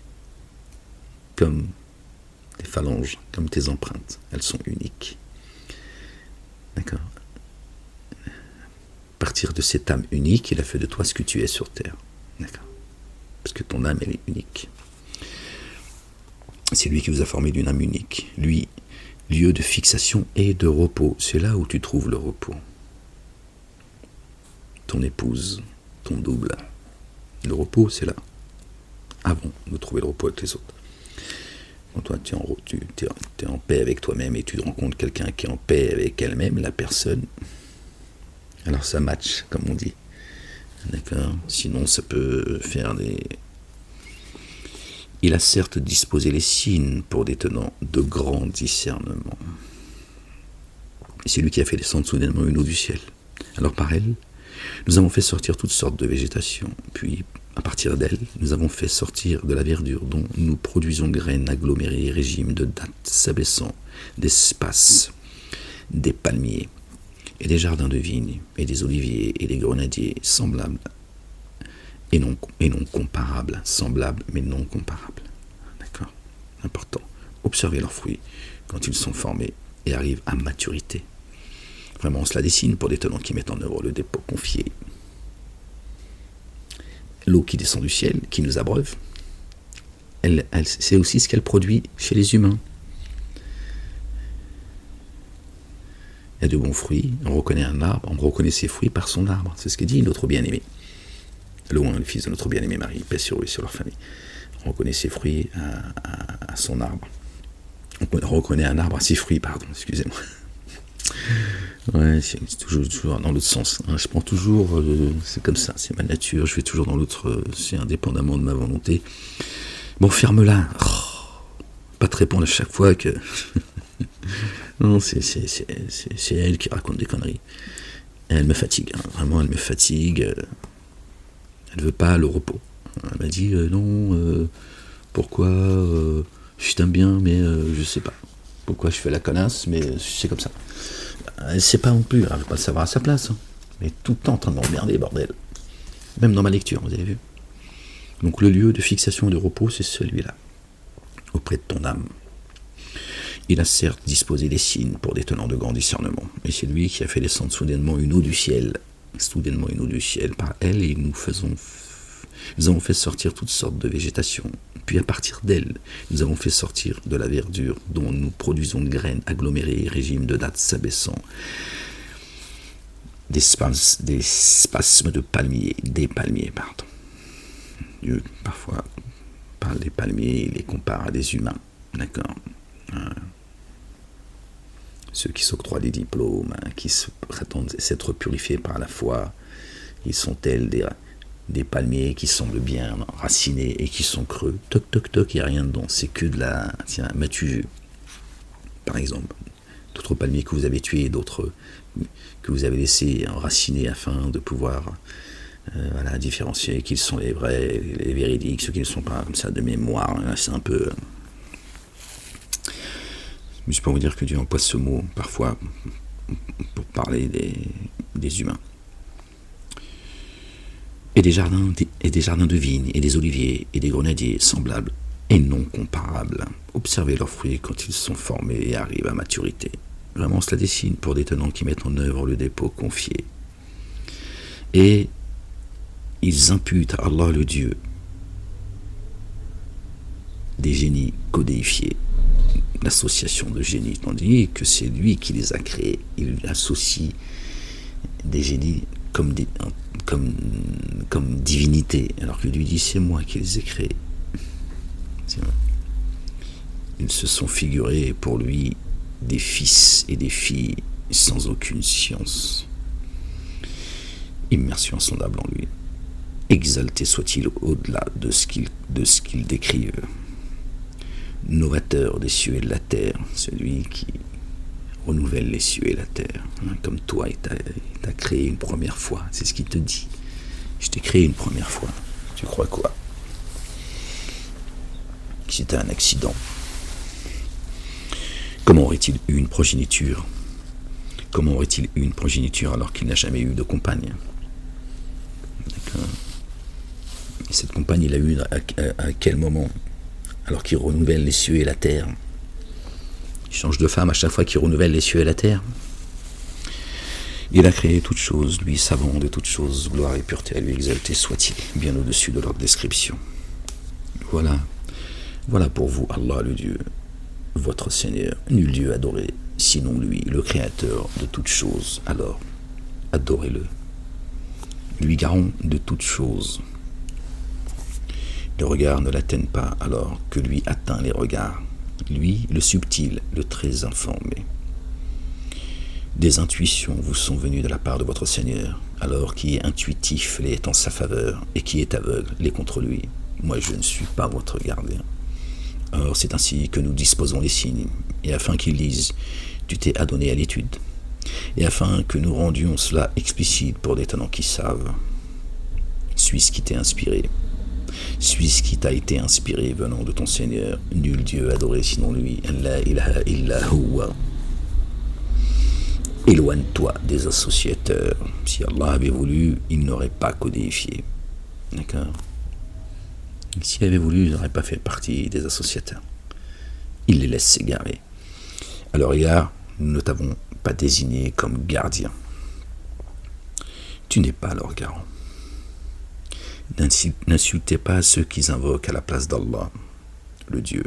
Comme tes phalanges, comme tes empreintes, elles sont uniques. D'accord. À partir de cette âme unique, il a fait de toi ce que tu es sur Terre. D'accord. Parce que ton âme, elle est unique. C'est lui qui vous a formé d'une âme unique. Lui, lieu de fixation et de repos. C'est là où tu trouves le repos. Ton épouse, ton double. Le repos, c'est là. Avant de trouver le repos avec les autres. Quand toi, tu es en paix avec toi-même et tu rencontres quelqu'un qui est en paix avec elle-même, la personne, alors ça match, comme on dit. D'accord. Sinon, ça peut faire des... Il a certes disposé les signes pour des tenants de grand discernement. C'est lui qui a fait descendre soudainement une eau du ciel. Alors par elle, nous avons fait sortir toutes sortes de végétation. Puis, à partir d'elle, nous avons fait sortir de la verdure dont nous produisons graines agglomérées et régimes de dattes s'abaissant, d'espaces, des palmiers, et des jardins de vignes, et des oliviers, et des grenadiers, semblables et non comparables, semblables mais non comparables. D'accord. Important. Observez leurs fruits quand ils sont formés et arrivent à maturité. Vraiment, cela dessine pour des tenants qui mettent en œuvre le dépôt confié. l'eau qui descend du ciel, qui nous abreuve, c'est aussi ce qu'elle produit chez les humains. Il y a de bons fruits, on reconnaît un arbre, on reconnaît ses fruits par son arbre. C'est ce que dit notre bien-aimé. Loin, le fils de notre bien-aimé Marie, paix sur eux et sur leur famille. On reconnaît ses fruits à son arbre. On reconnaît un arbre à ses fruits, pardon, excusez-moi. Ouais, c'est toujours dans l'autre sens. Je prends toujours, c'est comme ça, c'est ma nature, je vais toujours dans l'autre, c'est indépendamment de ma volonté. Bon, ferme-la. Pas te répondre à chaque fois que... Non, c'est elle qui raconte des conneries. Elle me fatigue, hein. Vraiment, elle me fatigue. Elle veut pas le repos. Elle m'a dit, non, pourquoi je t'aime bien, mais je sais pas. Pourquoi je fais la connasse, mais c'est comme ça. Elle sait pas non plus, elle veut pas le savoir à sa place. Hein. Mais tout le temps en train de m'emmerder, bordel. Même dans ma lecture, vous avez vu. Donc le lieu de fixation et de repos, c'est celui-là, auprès de ton âme. Il a certes disposé des signes pour des tenants de grand discernement, mais c'est lui qui a fait descendre soudainement une eau du ciel, par elle, et nous avons fait sortir toutes sortes de végétation. Puis à partir d'elle, nous avons fait sortir de la verdure dont nous produisons de graines agglomérées, régime de dattes s'abaissant, des spasmes de palmiers, des palmiers, pardon. Dieu, parfois, parle des palmiers, il les compare à des humains, d'accord. Ceux qui s'octroient des diplômes, qui se prétendent s'être purifiés par la foi, ils sont tels des palmiers qui semblent bien racinés et qui sont creux. Toc, toc, toc, il n'y a rien dedans. C'est que de la... Tiens, m'as-tu vu, par exemple, d'autres palmiers que vous avez tués, d'autres que vous avez laissés enraciner afin de pouvoir différencier qu'ils sont les vrais, les véridiques, ceux qui ne sont pas comme ça de mémoire. Là, c'est un peu... Juste pour vous dire que Dieu emploie ce mot parfois pour parler des humains. Et des jardins de vignes, et des oliviers, et des grenadiers semblables et non comparables. Observez leurs fruits quand ils sont formés et arrivent à maturité. Vraiment, cela dessine pour des tenants qui mettent en œuvre le dépôt confié. Et ils imputent à Allah le Dieu des génies codéifiés, l'association de génies, tandis que c'est lui qui les a créés. Il associe des génies comme divinités, alors que lui dit c'est moi qui les ai créés. Ils se sont figurés pour lui des fils et des filles sans aucune science. Immersion insondable en lui. Exalté soit-il au-delà de ce qu'ils décrivent. Novateur des cieux et de la terre, celui qui renouvelle les cieux et la terre, comme toi, il t'a créé une première fois, c'est ce qu'il te dit. Je t'ai créé une première fois, tu crois quoi? Que c'était un accident. Comment aurait-il eu une progéniture? Comment aurait-il eu une progéniture alors qu'il n'a jamais eu de compagne? D'accord. Et cette compagne, il a eu à quel moment? Alors qu'il renouvelle les cieux et la terre. Il change de femme à chaque fois qu'il renouvelle les cieux et la terre. Il a créé toutes choses, lui savant de toutes choses, gloire et pureté à lui exalté soit-il, bien au-dessus de leur description. Voilà pour vous, Allah le Dieu, votre Seigneur, nul Dieu adoré, sinon lui, le Créateur de toutes choses. Alors, adorez-le, lui garant de toutes choses. Les regards ne l'atteignent pas alors que lui atteint les regards. Lui, le subtil, le très informé. Des intuitions vous sont venues de la part de votre Seigneur, alors qui est intuitif les est en sa faveur, et qui est aveugle les contre lui. Moi je ne suis pas votre gardien. Or c'est ainsi que nous disposons les signes, et afin qu'ils lisent, tu t'es adonné à l'étude, et afin que nous rendions cela explicite pour des tenants qui savent. Suis ce qui t'est inspiré. Suis ce qui t'a été inspiré venant de ton Seigneur. Nul Dieu adoré sinon lui. La ilaha illa huwa. Éloigne-toi des associateurs. Si Allah avait voulu, il n'aurait pas codéifié. D'accord? S'il avait voulu, il n'aurait pas fait partie des associateurs. Il les laisse s'égarer. À leur égard, nous ne t'avons pas désigné comme gardien. Tu n'es pas leur garant. N'insultez pas ceux qui invoquent à la place d'Allah, le Dieu,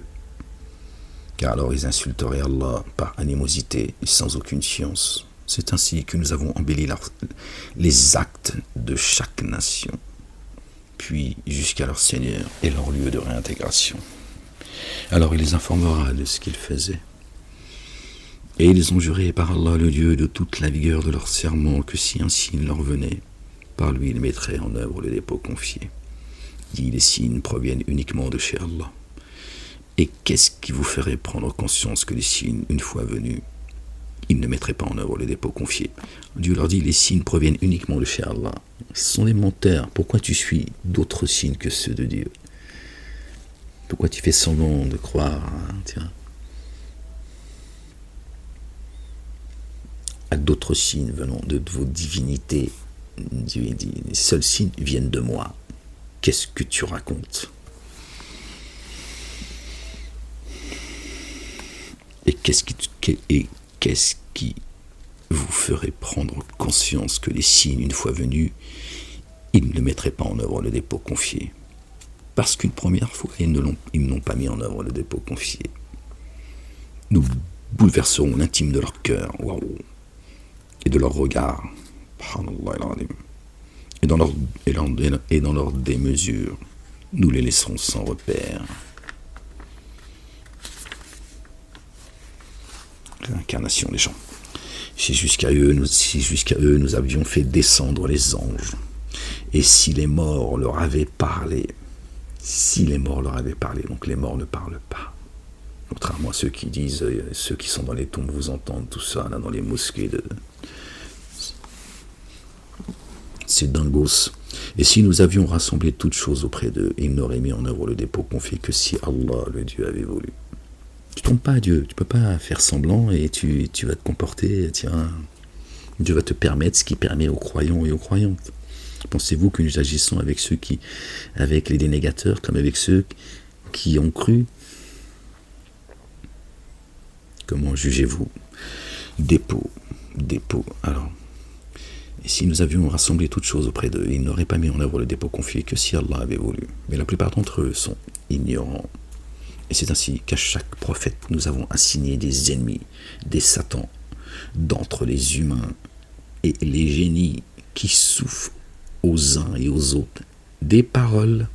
car alors ils insulteraient Allah par animosité et sans aucune science. C'est ainsi que nous avons embelli les actes de chaque nation, puis jusqu'à leur Seigneur et leur lieu de réintégration. Alors il les informera de ce qu'ils faisaient. Et ils ont juré par Allah le Dieu de toute la vigueur de leur serment que si un signe leur venait, par lui ils mettraient en œuvre le dépôt confié. Dit, les signes proviennent uniquement de chez Allah. Et qu'est-ce qui vous ferait prendre conscience que les signes, une fois venus, ils ne mettraient pas en œuvre le dépôt confié? Dieu leur dit, les signes proviennent uniquement de chez Allah. Ce sont des menteurs. Pourquoi tu suis d'autres signes que ceux de Dieu? Pourquoi tu fais semblant de croire à d'autres signes venant de vos divinités? Dieu dit, les seuls signes viennent de moi. Qu'est-ce que tu racontes? Et qu'est-ce qui vous ferait prendre conscience que les signes, une fois venus, ils ne mettraient pas en œuvre le dépôt confié? Parce qu'une première fois, ils n'ont pas mis en œuvre le dépôt confié. Nous bouleverserons l'intime de leur cœur, waouh, et de leur regard, et dans leur démesure, nous les laisserons sans repère. L'incarnation des gens. Si jusqu'à eux nous avions fait descendre les anges, et si les morts leur avaient parlé, donc les morts ne parlent pas. Contrairement à ceux qui disent, ceux qui sont dans les tombes vous entendent, tout ça, là, dans les mosquées c'est dingos. Et si nous avions rassemblé toutes choses auprès d'eux, ils n'auraient mis en œuvre le dépôt confié que si Allah, le Dieu, avait voulu. Tu ne trompes pas Dieu, tu ne peux pas faire semblant et tu vas te comporter, Dieu va te permettre ce qui permet aux croyants et aux croyantes. Pensez-vous que nous agissons avec les dénégateurs comme avec ceux qui ont cru? Comment jugez-vous? Dépôt. Alors, et si nous avions rassemblé toutes choses auprès d'eux, ils n'auraient pas mis en œuvre le dépôt confié que si Allah avait voulu. Mais la plupart d'entre eux sont ignorants. Et c'est ainsi qu'à chaque prophète, nous avons assigné des ennemis, des satans, d'entre les humains et les génies qui souffrent aux uns et aux autres des paroles.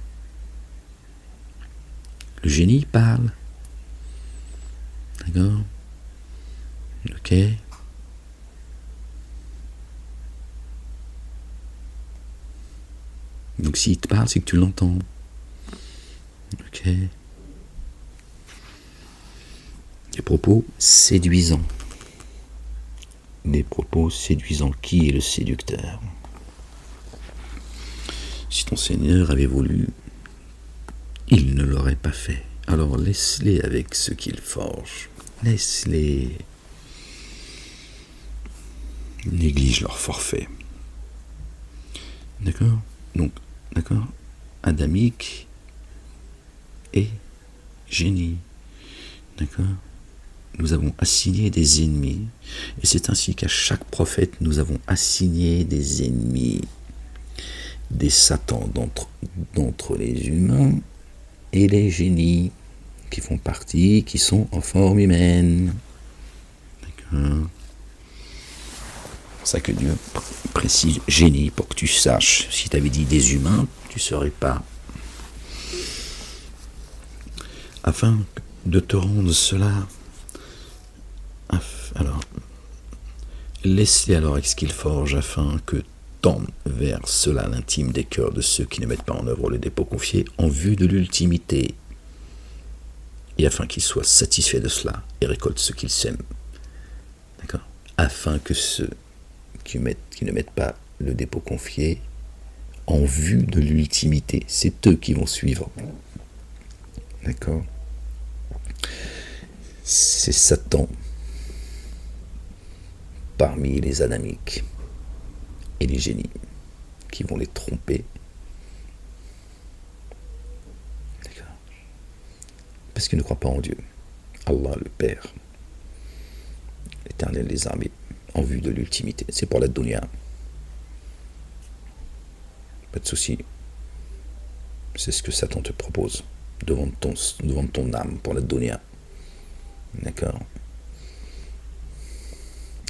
Le génie parle. D'accord? Ok? Donc s'il te parle, c'est que tu l'entends. Ok? Des propos séduisants. Des propos séduisants. Qui est le séducteur? Si ton Seigneur avait voulu, il ne l'aurait pas fait. Alors laisse-les avec ce qu'ils forgent. Laisse-les. Néglige leur forfait. D'accord? Donc, d'accord? Adamique et génie. D'accord? Nous avons assigné des ennemis. Et c'est ainsi qu'à chaque prophète, nous avons assigné des ennemis. Des satans d'entre les humains et les génies qui font partie, qui sont en forme humaine. D'accord? C'est pour ça que Dieu précise génie, pour que tu saches. Si tu avais dit des humains, tu ne saurais pas. Afin de te rendre cela, alors, laisse-les alors avec ce qu'ils forgent, afin que tende vers cela l'intime des cœurs de ceux qui ne mettent pas en œuvre le dépôt confié en vue de l'ultimité, et afin qu'ils soient satisfaits de cela et récoltent ce qu'ils sèment. D'accord? Afin que ceux qui ne mettent pas le dépôt confié en vue de l'ultimité, c'est eux qui vont suivre. D'accord? C'est Satan parmi les adamiques et les génies qui vont les tromper. D'accord? Parce qu'ils ne croient pas en Dieu. Allah le Père, l'Éternel des armées, en vue de l'ultimité. C'est pour la dunya. Pas de souci. C'est ce que Satan te propose devant ton âme pour la dunya. D'accord.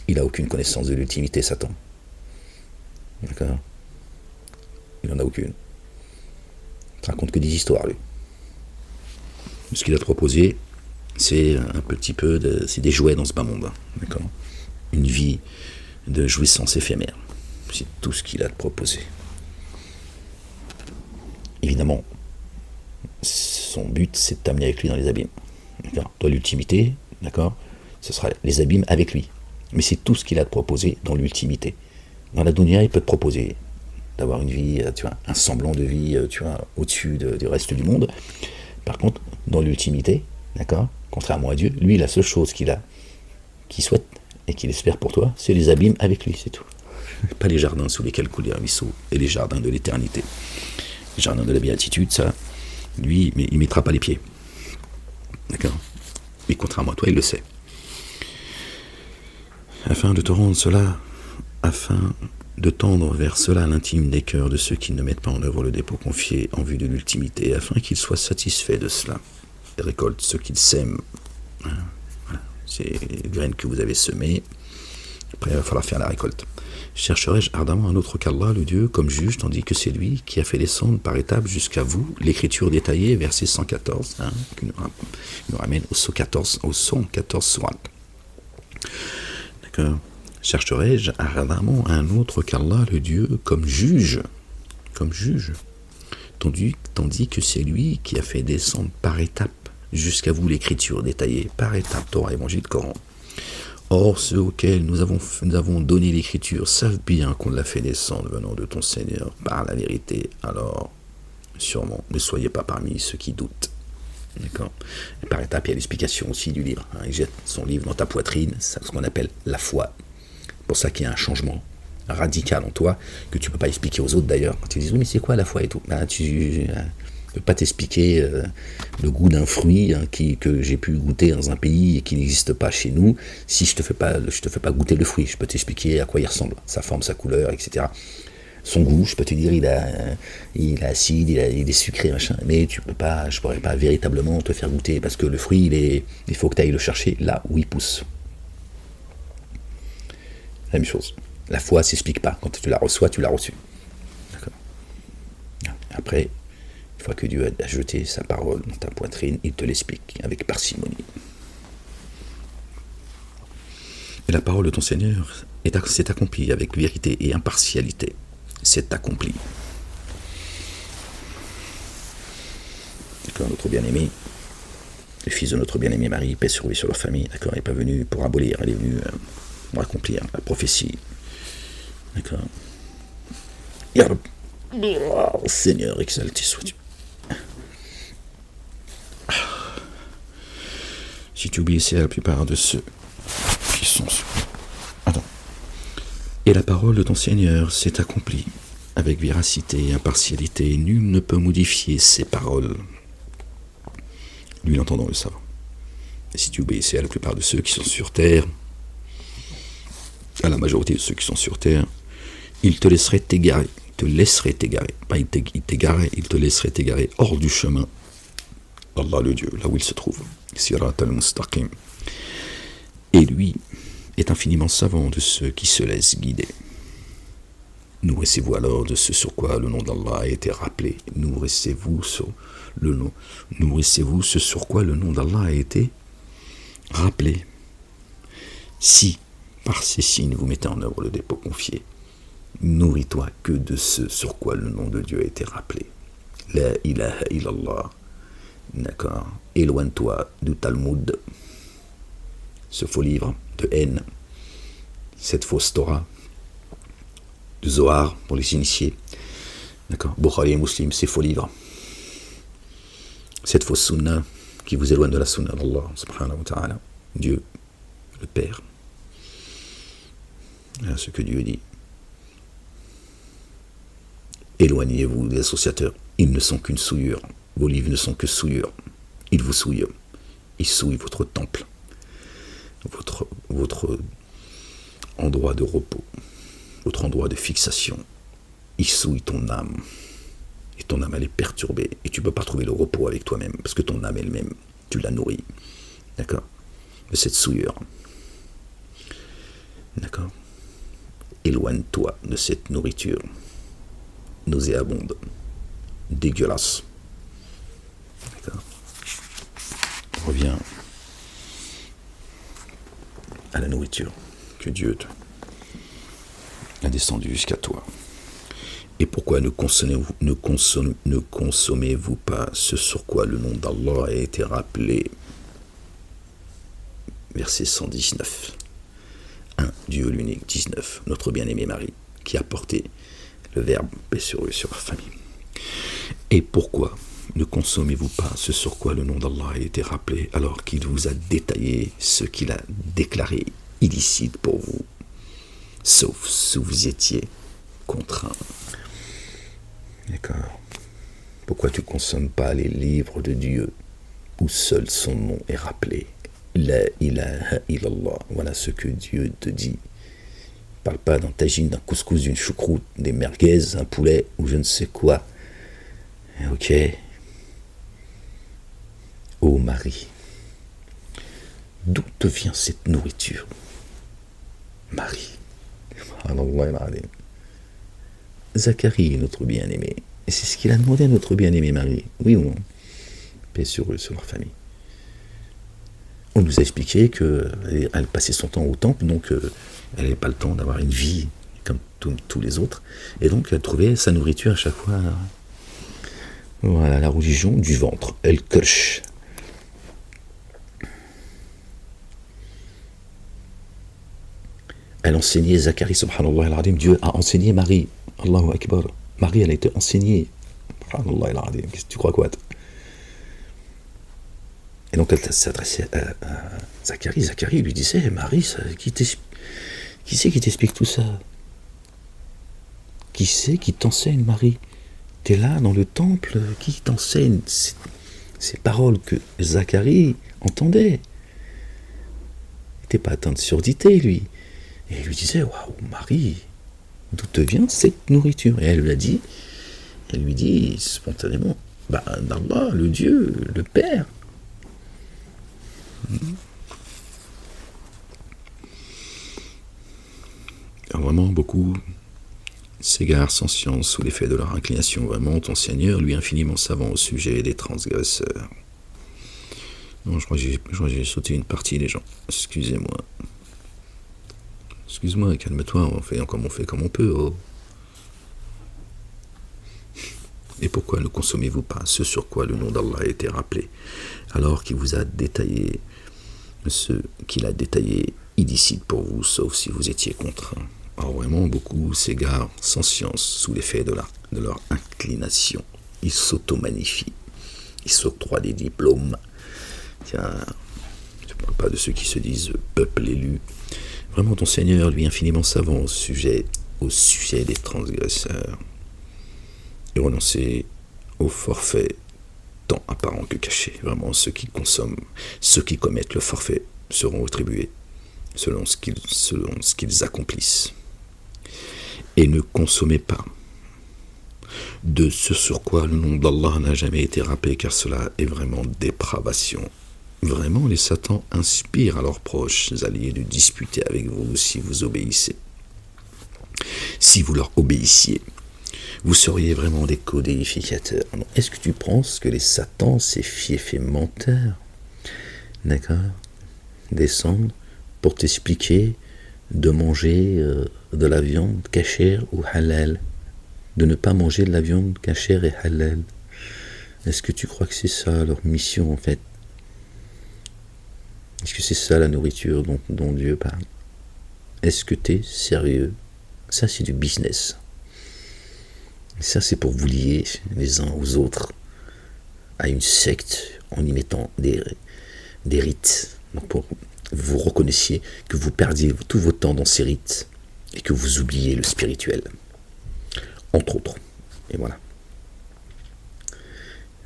Il n'a aucune connaissance de l'ultimité, Satan. D'accord. Il n'en a aucune. Il ne raconte que des histoires, lui. Ce qu'il a proposé, c'est un petit peu c'est des jouets dans ce bas monde. D'accord. Une vie de jouissance éphémère. C'est tout ce qu'il a proposé. Évidemment, son but, c'est de t'amener avec lui dans les abîmes. D'accord. Toi, l'ultimité, d'accord, ce sera les abîmes avec lui. Mais c'est tout ce qu'il a à te proposer dans l'ultimité. Dans la dunya, il peut te proposer d'avoir une vie, tu vois, un semblant de vie, tu vois, au-dessus du reste du monde. Par contre, dans l'ultimité, d'accord, contrairement à Dieu, lui, la seule chose qu'il souhaite et qu'il espère pour toi, c'est les abîmes avec lui, c'est tout. Pas les jardins sous lesquels coule les ruisseaux et les jardins de l'éternité. Les jardins de la béatitude, ça, lui, il ne mettra pas les pieds. D'accord. Mais contrairement à toi, il le sait. Afin de tendre vers cela l'intime des cœurs de ceux qui ne mettent pas en œuvre le dépôt confié en vue de l'ultimité, afin qu'ils soient satisfaits de cela, et récoltent ce qu'ils sèment. Voilà. C'est les graines que vous avez semées. Après, il va falloir faire la récolte. Chercherai-je ardemment un autre qu'Allah, le Dieu, comme juge, tandis que c'est lui qui a fait descendre par étapes jusqu'à vous l'écriture détaillée, verset 114, qui nous ramène au 114 sourate. D'accord. Chercherai-je ardemment un autre qu'Allah, le Dieu, comme juge, tandis que c'est lui qui a fait descendre par étapes jusqu'à vous l'écriture détaillée, par étapes, Torah, Évangile, Coran. Or, ceux auxquels nous avons donné l'écriture savent bien qu'on l'a fait descendre venant de ton Seigneur par la vérité. Alors, sûrement, ne soyez pas parmi ceux qui doutent. D'accord. Et par étapes, il y a l'explication aussi du livre. Il jette son livre dans ta poitrine, c'est ce qu'on appelle la foi. C'est pour ça qu'il y a un changement radical en toi, que tu ne peux pas expliquer aux autres d'ailleurs. Quand ils disent, oui, mais c'est quoi la foi et tout, tu ne peux pas t'expliquer le goût d'un fruit que j'ai pu goûter dans un pays et qui n'existe pas chez nous. Si je te fais pas goûter le fruit, je peux t'expliquer à quoi il ressemble, sa forme, sa couleur, etc. Son goût, je peux te dire, il est acide, il est sucré, machin, mais je pourrais pas véritablement te faire goûter, parce que le fruit, il faut que tu ailles le chercher là où il pousse. La même chose. La foi ne s'explique pas. Quand tu la reçois, tu l'as reçue. D'accord. Après, une fois que Dieu a jeté sa parole dans ta poitrine, il te l'explique avec parcimonie. Et la parole de ton Seigneur s'est accomplie avec vérité et impartialité. C'est accompli. D'accord, notre bien-aimé, le fils de notre bien-aimé Marie, paix sur lui, sur leur famille, d'accord, il n'est pas venu pour abolir, il est venu pour accomplir la prophétie. D'accord. Ya Rabbi, oh, Seigneur, exalté sois-tu. Si tu obéissais à la plupart de ceux qui sont... Attends. Et la parole de ton Seigneur s'est accomplie avec véracité et impartialité. Nul ne peut modifier ses paroles. Lui, l'entendant, le savant. Et si tu obéissais à la plupart de ceux qui sont sur terre, à la majorité de ceux qui sont sur terre, il te laisserait t'égarer. Pas il t'égarerait, il te laisserait t'égarer hors du chemin d'Allah le Dieu, là où il se trouve. Sirat al-Mustaqim. Et lui est infiniment savant de ceux qui se laissent guider. Nourrissez-vous alors de ce sur quoi le nom d'Allah a été rappelé. Nourrissez-vous ce sur quoi le nom d'Allah a été rappelé. Si, par ces signes, vous mettez en œuvre le dépôt confié, nourris-toi que de ce sur quoi le nom de Dieu a été rappelé. La ilaha illallah. D'accord. Éloigne-toi du Talmud, ce faux livre de haine, cette fausse Torah, de Zohar pour les initiés. D'accord. Bukhari et Muslim, ces faux livres. Cette fausse sunna qui vous éloigne de la sunna d'Allah, subhanahu wa ta'ala. Dieu, le Père. Voilà ce que Dieu dit. Éloignez-vous des associateurs. Ils ne sont qu'une souillure. Vos livres ne sont que souillures. Ils vous souillent. Ils souillent votre temple. Votre endroit de repos. Votre endroit de fixation. Ils souillent ton âme. Et ton âme, elle est perturbée. Et tu ne peux pas trouver le repos avec toi-même. Parce que ton âme elle-même, tu la nourris. D'accord? De cette souillure. D'accord? Éloigne-toi de cette nourriture nauséabonde, dégueulasse. D'accord? On revient à la nourriture que Dieu a descendue jusqu'à toi. Et pourquoi ne consommez-vous pas ce sur quoi le nom d'Allah a été rappelé? Verset 119. 1. Dieu l'unique. 19. Notre bien-aimé Marie, qui a porté le verbe paix sur eux, sur leur famille. Et pourquoi ne consommez-vous pas ce sur quoi le nom d'Allah a été rappelé, alors qu'il vous a détaillé ce qu'il a déclaré illicite pour vous, sauf si vous étiez contraint? D'accord. Pourquoi tu ne consommes pas les livres de Dieu, où seul son nom est rappelé? La ilaha illallah. Voilà ce que Dieu te dit. Parle pas d'un tagine, d'un couscous, d'une choucroute, des merguez, un poulet ou je ne sais quoi. Ok. Ô Marie, d'où te vient cette nourriture? Marie. Zacharie, notre bien-aimé. Et c'est ce qu'il a demandé à notre bien-aimé Marie. Oui ou non? Paix sur eux, sur leur famille. On nous a expliqué qu'elle passait son temps au temple, donc elle n'avait pas le temps d'avoir une vie comme tous les autres. Et donc elle trouvait sa nourriture à chaque fois. Voilà, la religion du ventre. El Kirsch. Elle enseignait Zacharie, subhanallah al-adim. Dieu a enseigné Marie. Allahu Akbar. Marie, elle a été enseignée. Subhanallah al-adim. Qu'est-ce que tu crois quoi? Et donc elle s'adressait à Zacharie. Zacharie lui disait, Marie, qui c'est qui t'explique tout ça? Qui c'est qui t'enseigne, Marie? T'es là dans le temple, qui t'enseigne ces paroles que Zacharie entendait? Il n'était pas atteint de surdité, lui. Et il lui disait, waouh, Marie, d'où te vient cette nourriture? Et elle lui dit spontanément, d'Allah, le Dieu, le Père. Alors vraiment, beaucoup s'égarent sans science sous l'effet de leur inclination. Vraiment, ton Seigneur, lui infiniment savant au sujet des transgresseurs. Non, je crois que j'ai sauté une partie, les gens. Excusez-moi. Excuse-moi, calme-toi, on fait comme on peut. Oh. Et pourquoi ne consommez-vous pas ce sur quoi le nom d'Allah a été rappelé, alors qu'il vous a détaillé ce qu'il a détaillé illicite pour vous, sauf si vous étiez contraint? Alors vraiment, beaucoup s'égarent sans science sous l'effet de leur inclination. Ils s'auto-magnifient. Ils s'octroient des diplômes. Tiens, je ne parle pas de ceux qui se disent peuple élu. Vraiment, ton Seigneur, lui infiniment savant au sujet des transgresseurs. Et renoncer au forfait tant apparent que caché. Vraiment, ceux qui commettent le forfait seront rétribués selon ce qu'ils accomplissent. Et ne consommez pas de ce sur quoi le nom d'Allah n'a jamais été rappelé, car cela est vraiment dépravation. Vraiment, les satans inspirent à leurs proches alliés de disputer avec vous si vous obéissez. Si vous leur obéissiez, vous seriez vraiment des codéificateurs. Est-ce que tu penses que les satans, ces fiefs et menteurs, d'accord, descendent pour t'expliquer de manger de la viande cachère ou halal, de ne pas manger de la viande cachère et halal? Est-ce que tu crois que c'est ça leur mission en fait? Est-ce que c'est ça la nourriture dont Dieu parle? Est-ce que tu es sérieux? Ça c'est du business. Ça c'est pour vous lier les uns aux autres à une secte en y mettant des rites. Donc pour vous reconnaissiez que vous perdiez tout votre temps dans ces rites et que vous oubliez le spirituel, entre autres. Et voilà.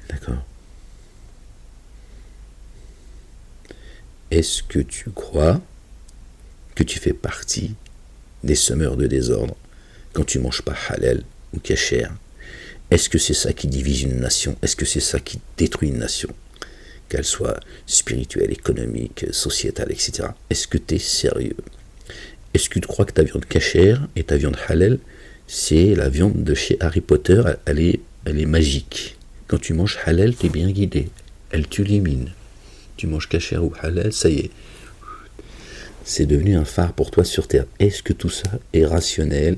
D'accord. Est-ce que tu crois que tu fais partie des semeurs de désordre quand tu ne manges pas halal ou kasher Est-ce que c'est ça qui divise une nation? Est-ce que c'est ça qui détruit une nation? Qu'elle soit spirituelle, économique, sociétale, etc. Est-ce que tu es sérieux? Est-ce que tu crois que ta viande cachère et ta viande halal, c'est la viande de chez Harry Potter, elle est magique. Quand tu manges halal, tu es bien guidé. Elle tue les mines. Tu manges cachère ou halal, ça y est. C'est devenu un phare pour toi sur Terre. Est-ce que tout ça est rationnel,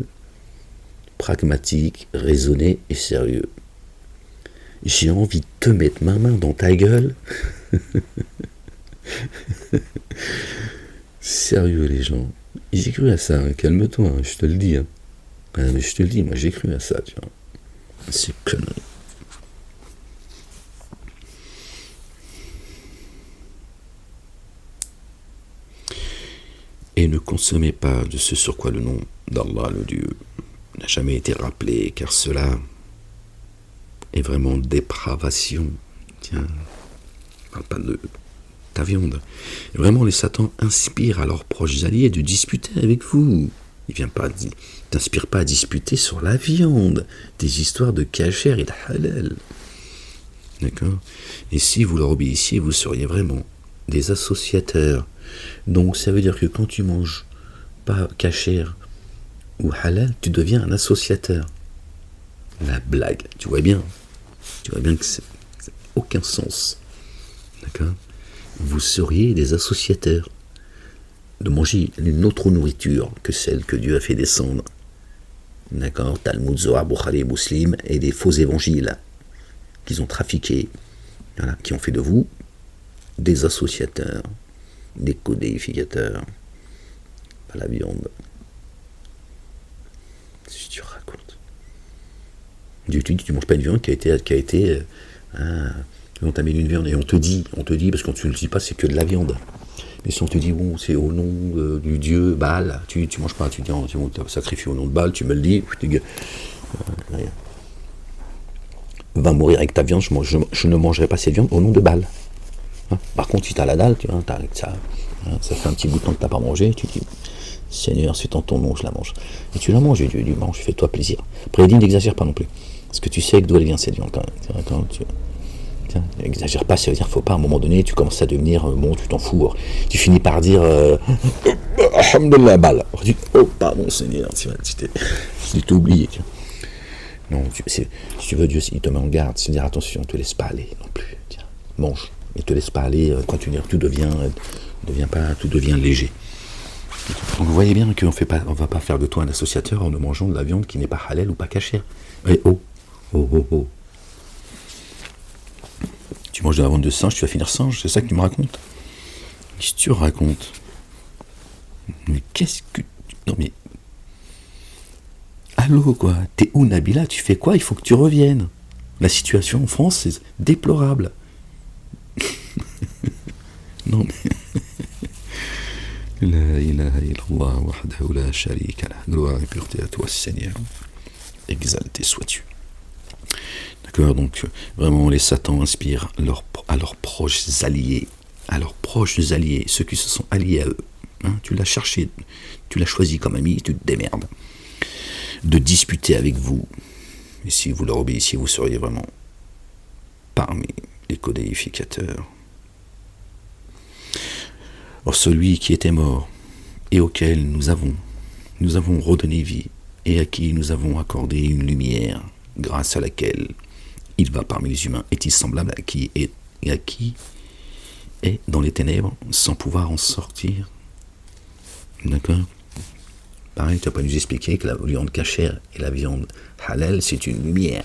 pragmatique, raisonné et sérieux? J'ai envie de te mettre ma main dans ta gueule. Sérieux les gens. J'ai cru à ça, hein. Calme-toi, hein, je te le dis. Hein. Ah, mais je te le dis, moi j'ai cru à ça, tu vois. C'est connerie. Et ne consommez pas de ce sur quoi le nom d'Allah, le Dieu, n'a jamais été rappelé, car cela est vraiment dépravation. Tiens, parle pas de ta viande. Et vraiment, les satans inspirent à leurs proches alliés de disputer avec vous. T'inspire pas à disputer sur la viande, des histoires de cachère et de halal. D'accord? Et si vous leur obéissiez, vous seriez vraiment des associateurs. Donc ça veut dire que quand tu manges pas cachère ou halal, tu deviens un associateur. La blague, tu vois bien que ça n'a aucun sens. D'accord? Vous seriez des associateurs de manger une autre nourriture que celle que Dieu a fait descendre. D'accord? Talmud, Zohar, Bukhari, Muslim et des faux évangiles qu'ils ont trafiqués, voilà, qui ont fait de vous des associateurs, des codéificateurs. Pas la viande. Si tu racontes. Dieu te dit, tu manges pas une viande qui a été on t'a mis une viande et on te dit, parce que quand tu ne le dis pas, c'est que de la viande. Mais si on te dit, bon, c'est au nom du dieu Baal, tu manges pas, tu dis, tu as sacrifié au nom de Baal, tu me le dis, va mourir avec ta viande, je ne mangerai pas cette viande au nom de Baal. Hein? Par contre, si tu as la dalle, ça fait un petit bout de temps que tu n'as pas mangé, tu dis, Seigneur, c'est en ton nom, je la mange. Et tu la manges, et Dieu dit, mange, fais-toi plaisir. Après, il dit, n'exagère pas non plus. Parce que tu sais que d'où elle vient cette viande quand même. N'exagère pas, ça veut dire faut pas à un moment donné tu commences à devenir bon, tu t'en fous, tu finis par dire alhamdulillah balle, tu dis oh pardon Seigneur, tu t'es oublié, tu vois. Non, si tu veux, Dieu il te met en garde, c'est dire attention, ne te laisse pas aller non plus, tiens, mange, mais te laisse pas aller, quand tu deviens léger. Donc vous voyez bien qu'on va pas faire de toi un associateur en ne mangeant de la viande qui n'est pas halal ou pas cachère. Et oh. Tu manges de la viande de singe, tu vas finir singe, c'est ça que tu me racontes? Qu'est-ce que tu racontes? Mais qu'est-ce que... Non mais... Allô quoi, t'es où Nabila? Tu fais quoi? Il faut que tu reviennes. La situation en France, c'est déplorable. Non mais... La ilaha illallah wahdahu la sharika lah. Gloire et pureté à toi Seigneur. Exalté sois-tu. D'accord, donc vraiment les satans inspirent à leurs proches alliés, ceux qui se sont alliés à eux. Hein, tu l'as cherché, tu l'as choisi comme ami, tu te démerdes. De disputer avec vous. Et si vous leur obéissiez, vous seriez vraiment parmi les codéificateurs. Or celui qui était mort et auquel nous avons redonné vie et à qui nous avons accordé une lumière grâce à laquelle il va parmi les humains, est-il semblable à qui est dans les ténèbres sans pouvoir en sortir? D'accord? Pareil, tu vas pas nous expliquer que la viande cachère et la viande halal, c'est une lumière.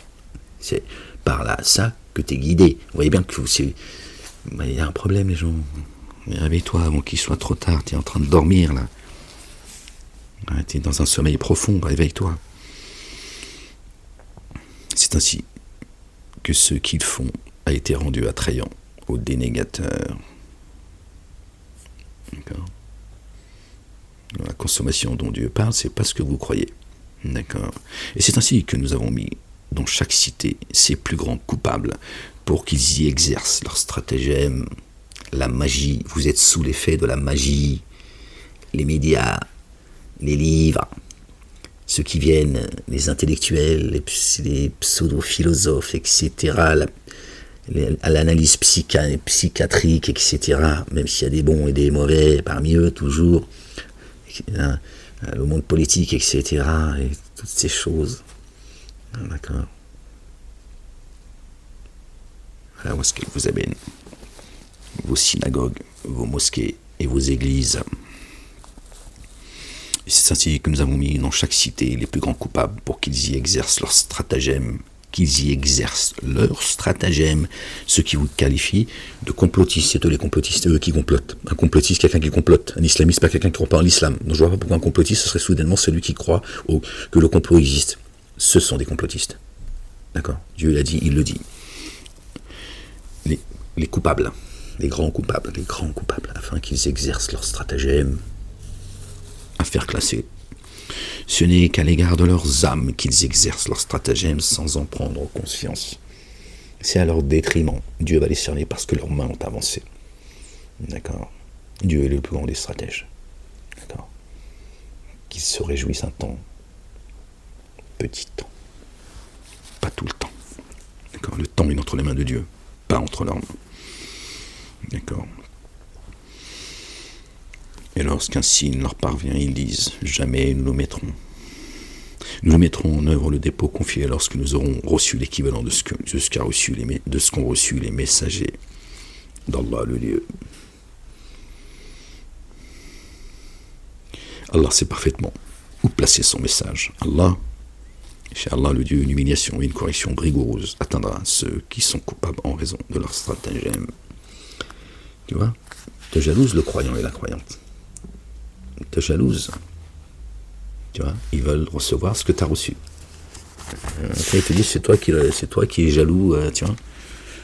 C'est par là, ça, que tu es guidé. Vous voyez bien que il y a un problème, les gens. Réveille-toi avant qu'il soit trop tard. Tu es en train de dormir, là. Tu es dans un sommeil profond. Réveille-toi. C'est ainsi que ce qu'ils font a été rendu attrayant aux dénégateurs. D'accord? La consommation dont Dieu parle, c'est pas ce que vous croyez. D'accord? Et c'est ainsi que nous avons mis dans chaque cité ses plus grands coupables pour qu'ils y exercent leur stratagème, la magie. Vous êtes sous l'effet de la magie, les médias, les livres, ceux qui viennent, les intellectuels, les pseudo-philosophes, etc., à l'analyse psychiatrique, etc., même s'il y a des bons et des mauvais parmi eux, toujours, le monde politique, etc., et toutes ces choses. D'accord. Voilà où est-ce qu'elles vous amènent. Vos synagogues, vos mosquées et vos églises. Et c'est ainsi que nous avons mis dans chaque cité les plus grands coupables pour qu'ils y exercent leur stratagème. Ceux qui vous qualifient de complotistes. C'est eux les complotistes, eux qui complotent. Un complotiste, quelqu'un qui complote. Un islamiste, pas quelqu'un qui croit pas en l'islam. Donc je vois pas pourquoi un complotiste, ce serait soudainement celui qui croit que le complot existe. Ce sont des complotistes. D'accord. Dieu l'a dit, il le dit. Les coupables, les grands coupables, afin qu'ils exercent leur stratagème à faire classer. Ce n'est qu'à l'égard de leurs âmes qu'ils exercent leur stratagème sans en prendre conscience. C'est à leur détriment. Dieu va les cerner parce que leurs mains ont avancé. D'accord. Dieu est le plus grand des stratèges. D'accord. Qu'ils se réjouissent un temps. Petit temps. Pas tout le temps. D'accord. Le temps est entre les mains de Dieu, pas entre leurs mains. D'accord. Et lorsqu'un signe leur parvient, ils disent « Jamais nous mettrons en œuvre le dépôt confié lorsque nous aurons reçu l'équivalent de ce qu'ont reçu les messagers d'Allah le Dieu. » Allah sait parfaitement où placer son message. Allah, chez Allah le Dieu, une humiliation et une correction rigoureuse atteindra ceux qui sont coupables en raison de leur stratagème. Tu vois, te jalouse le croyant et la croyante. Te jalouse. Tu vois, ils veulent recevoir ce que tu as reçu. Après, ils te disent, c'est toi qui es jaloux, tu vois,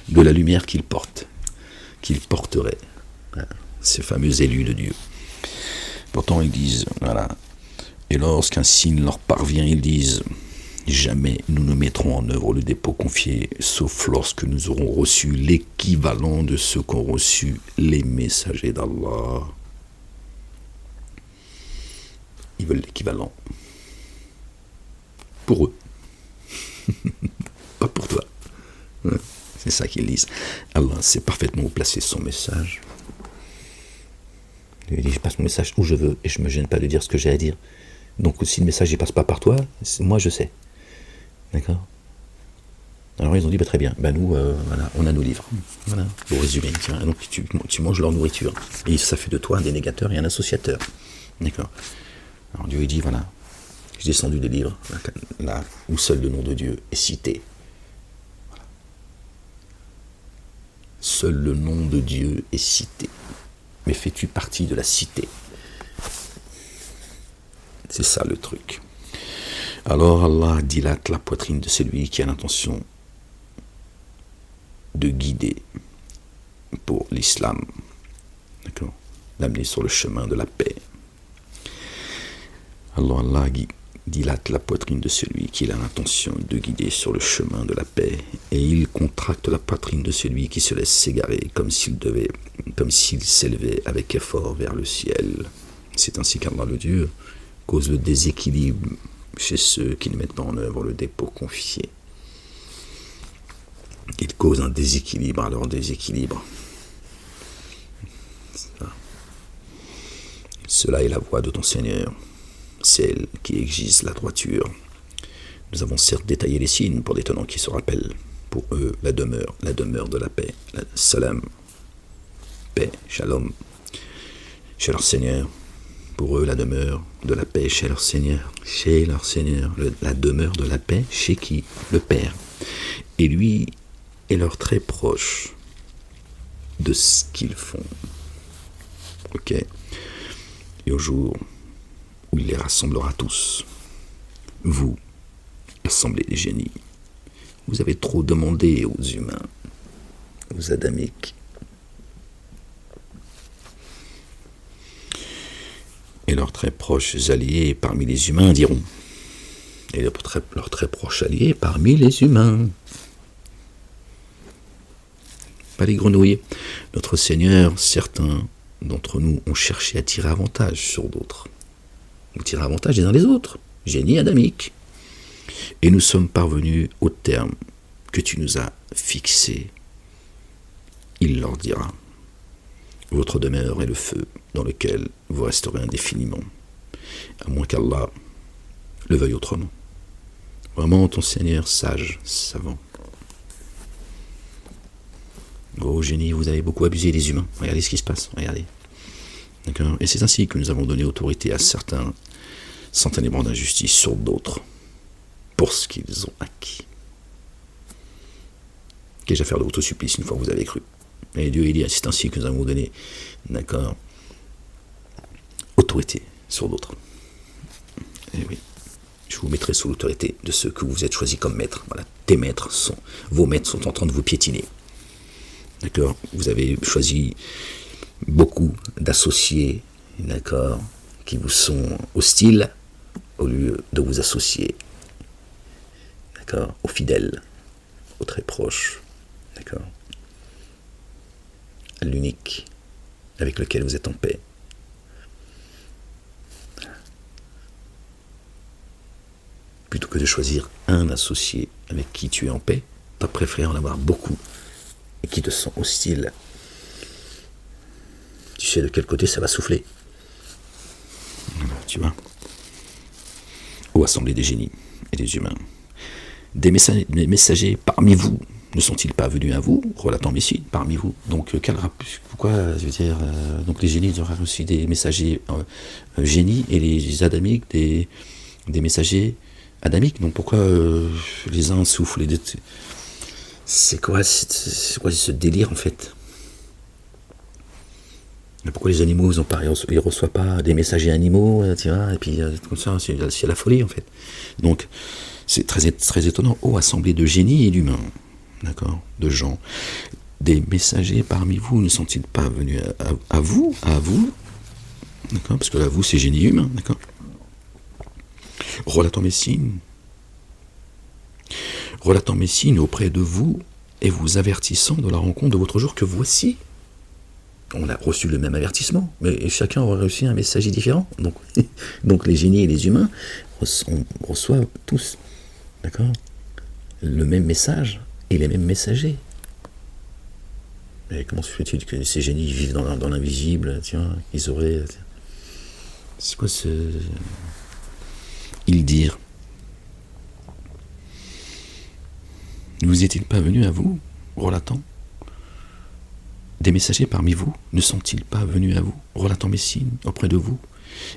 de la lumière qu'il porterait. Voilà, ces fameux élus de Dieu. Pourtant, ils disent, voilà, et lorsqu'un signe leur parvient, ils disent, jamais nous ne mettrons en œuvre le dépôt confié, sauf lorsque nous aurons reçu l'équivalent de ce qu'ont reçu les messagers d'Allah. Ils veulent l'équivalent. Pour eux. Pas pour toi. Ouais, c'est ça qu'ils disent. Allah sait parfaitement où placer son message. Il dit, je passe mon message où je veux et je ne me gêne pas de dire ce que j'ai à dire. Donc si le message ne passe pas par toi, moi je sais. D'accord. Alors ils ont dit, très bien, nous, voilà, on a nos livres. Voilà, pour résumer. Donc tu manges leur nourriture. Et ça fait de toi un dénégateur et un associateur. D'accord. Alors Dieu dit, voilà, j'ai descendu des livres, là où seul le nom de Dieu est cité. Voilà. Seul le nom de Dieu est cité. Mais fais-tu partie de la cité? C'est ça le truc. Alors Allah dilate la poitrine de celui qui a l'intention de guider pour l'islam. D'accord? L'amener sur le chemin de la paix. Alors Allah dilate la poitrine de celui qui a l'intention de guider sur le chemin de la paix, et il contracte la poitrine de celui qui se laisse s'égarer comme s'il s'élevait avec effort vers le ciel. C'est ainsi qu'Allah le Dieu cause le déséquilibre chez ceux qui ne mettent pas en œuvre le dépôt confié. Il cause un déséquilibre à leur déséquilibre. Cela est la voix de ton Seigneur, celle qui exige la droiture. Nous avons certes détaillé les signes pour des tenants qui se rappellent. Pour eux, la demeure de la paix, salam, paix, shalom, chez leur Seigneur. Pour eux, la demeure de la paix chez leur Seigneur. La demeure de la paix chez qui? Le Père. Et lui est leur très proche de ce qu'ils font. Ok. Et au jour où il les rassemblera tous, vous, l'assemblée des génies, vous avez trop demandé aux humains, aux adamiques. Et leurs très proches alliés parmi les humains diront, et leurs très proches alliés parmi les humains, pas les grenouilles. Notre Seigneur, certains d'entre nous ont cherché à tirer avantage sur d'autres. Ou tirer avantage les uns des autres. génie adamique. Et nous sommes parvenus au terme que tu nous as fixé. Il leur dira, votre demeure est le feu dans lequel vous resterez indéfiniment, à moins qu'Allah le veuille autrement. Vraiment ton Seigneur sage, savant. Oh génie, vous avez beaucoup abusé des humains. Regardez ce qui se passe, regardez. D'accord. Et c'est ainsi que nous avons donné autorité à certains sans ténèbres d'injustice sur d'autres pour ce qu'ils ont acquis. Qu'ai-je à faire de votre supplice une fois que vous avez cru? Et Dieu il dit, c'est ainsi que nous avons donné, d'accord, autorité sur d'autres. Et oui, je vous mettrai sous l'autorité de ceux que vous êtes choisis comme maîtres. Voilà, vos maîtres sont en train de vous piétiner. D'accord, vous avez choisi beaucoup d'associés, d'accord, qui vous sont hostiles, au lieu de vous associer, d'accord, aux fidèles, aux très proches, d'accord, à l'unique avec lequel vous êtes en paix. Plutôt que de choisir un associé avec qui tu es en paix, tu as préféré en avoir beaucoup et qui te sont hostiles. Tu sais de quel côté ça va souffler. Tu vois. Ô assemblée des génies et des humains, des messagers parmi vous ne sont-ils pas venus à vous, relatant Messie, parmi vous? Donc, pourquoi, je veux dire, donc les génies auraient reçu des messagers génies et les adamiques des messagers adamiques. Donc, pourquoi les uns soufflent, les deux? C'est quoi ce délire en fait? Mais pourquoi les animaux ils reçoivent pas des messagers animaux, tu vois, et puis comme ça, c'est la folie en fait. Donc, c'est très, très étonnant. Oh, assemblée de génies et d'humains, d'accord, de gens. Des messagers parmi vous ne sont-ils pas venus à vous, d'accord, parce que là, vous, c'est génie humain, d'accord. Relatant mes signes auprès de vous et vous avertissant de la rencontre de votre jour que voici. On a reçu le même avertissement, mais chacun aura reçu un messager différent. Donc les génies et les humains reçoivent tous, d'accord, le même message et les mêmes messagers. Mais comment se fait-il que ces génies vivent dans l'invisible, tiens, ils auraient... C'est quoi ce... Ils dirent, ne vous est-il pas venu à vous, relatant? Des messagers parmi vous ne sont-ils pas venus à vous, relatant mes signes auprès de vous,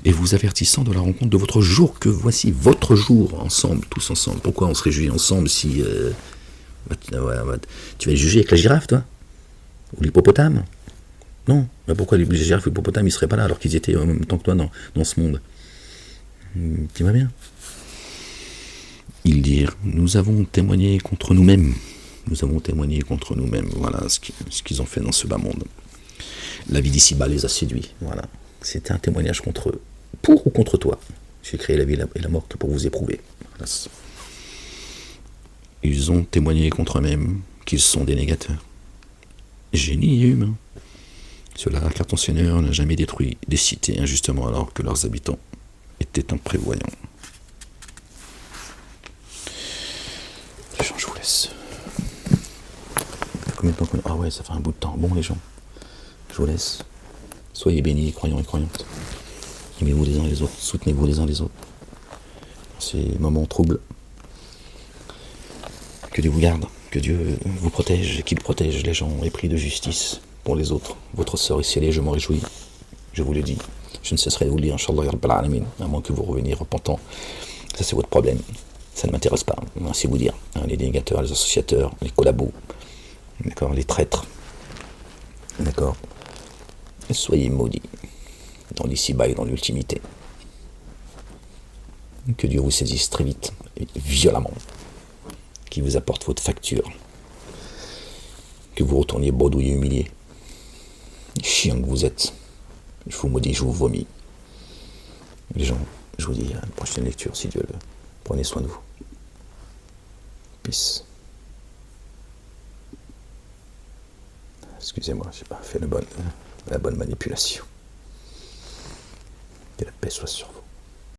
et vous avertissant de la rencontre de votre jour, que voici votre jour, ensemble, tous ensemble. Pourquoi on se réjouit ensemble si... tu vas les juger avec la girafe, toi? Ou l'hippopotame? Non. Mais pourquoi les girafes et l'hippopotame, ils ne seraient pas là alors qu'ils étaient en même temps que toi dans ce monde? Tu vois bien? Ils dirent, nous avons témoigné contre nous-mêmes. Nous avons témoigné contre nous-mêmes. Voilà ce qu'ils ont fait dans ce bas monde. La vie d'ici-bas les a séduits. Voilà. C'était un témoignage contre eux. Pour ou contre toi? J'ai créé la vie et la mort pour vous éprouver. Voilà. Ils ont témoigné contre eux-mêmes qu'ils sont des négateurs. Génie et humains. Cela, car ton Seigneur n'a jamais détruit des cités injustement alors que leurs habitants étaient imprévoyants. Les gens, je vous laisse. Combien de temps qu'on... Ah ouais, ça fait un bout de temps. Bon, les gens, je vous laisse. Soyez bénis, croyants et croyantes. Aimez-vous les uns les autres. Soutenez-vous les uns les autres. Ces moments troubles. Que Dieu vous garde. Que Dieu vous protège et qu'il protège les gens épris de justice pour les autres. Votre sort est scellée, je m'en réjouis. Je vous le dis. Je ne cesserai de vous le dire, Inch'Allah, à moins que vous reveniez repentant. Ça, c'est votre problème. Ça ne m'intéresse pas. Ainsi vous dire. Les dénégateurs, les associateurs, les collabos, d'accord, les traîtres. D'accord. Soyez maudits dans l'ici-bas et dans l'ultimité. Que Dieu vous saisisse très vite et violemment. Qu'il vous apporte votre facture. Que vous retourniez bredouillé, humilié. Chien que vous êtes. Je vous maudis, je vous vomis. Les gens, je vous dis à une prochaine lecture, si Dieu le veut. Prenez soin de vous. Peace. Excusez-moi, je n'ai pas fait la bonne manipulation. Que la paix soit sur vous.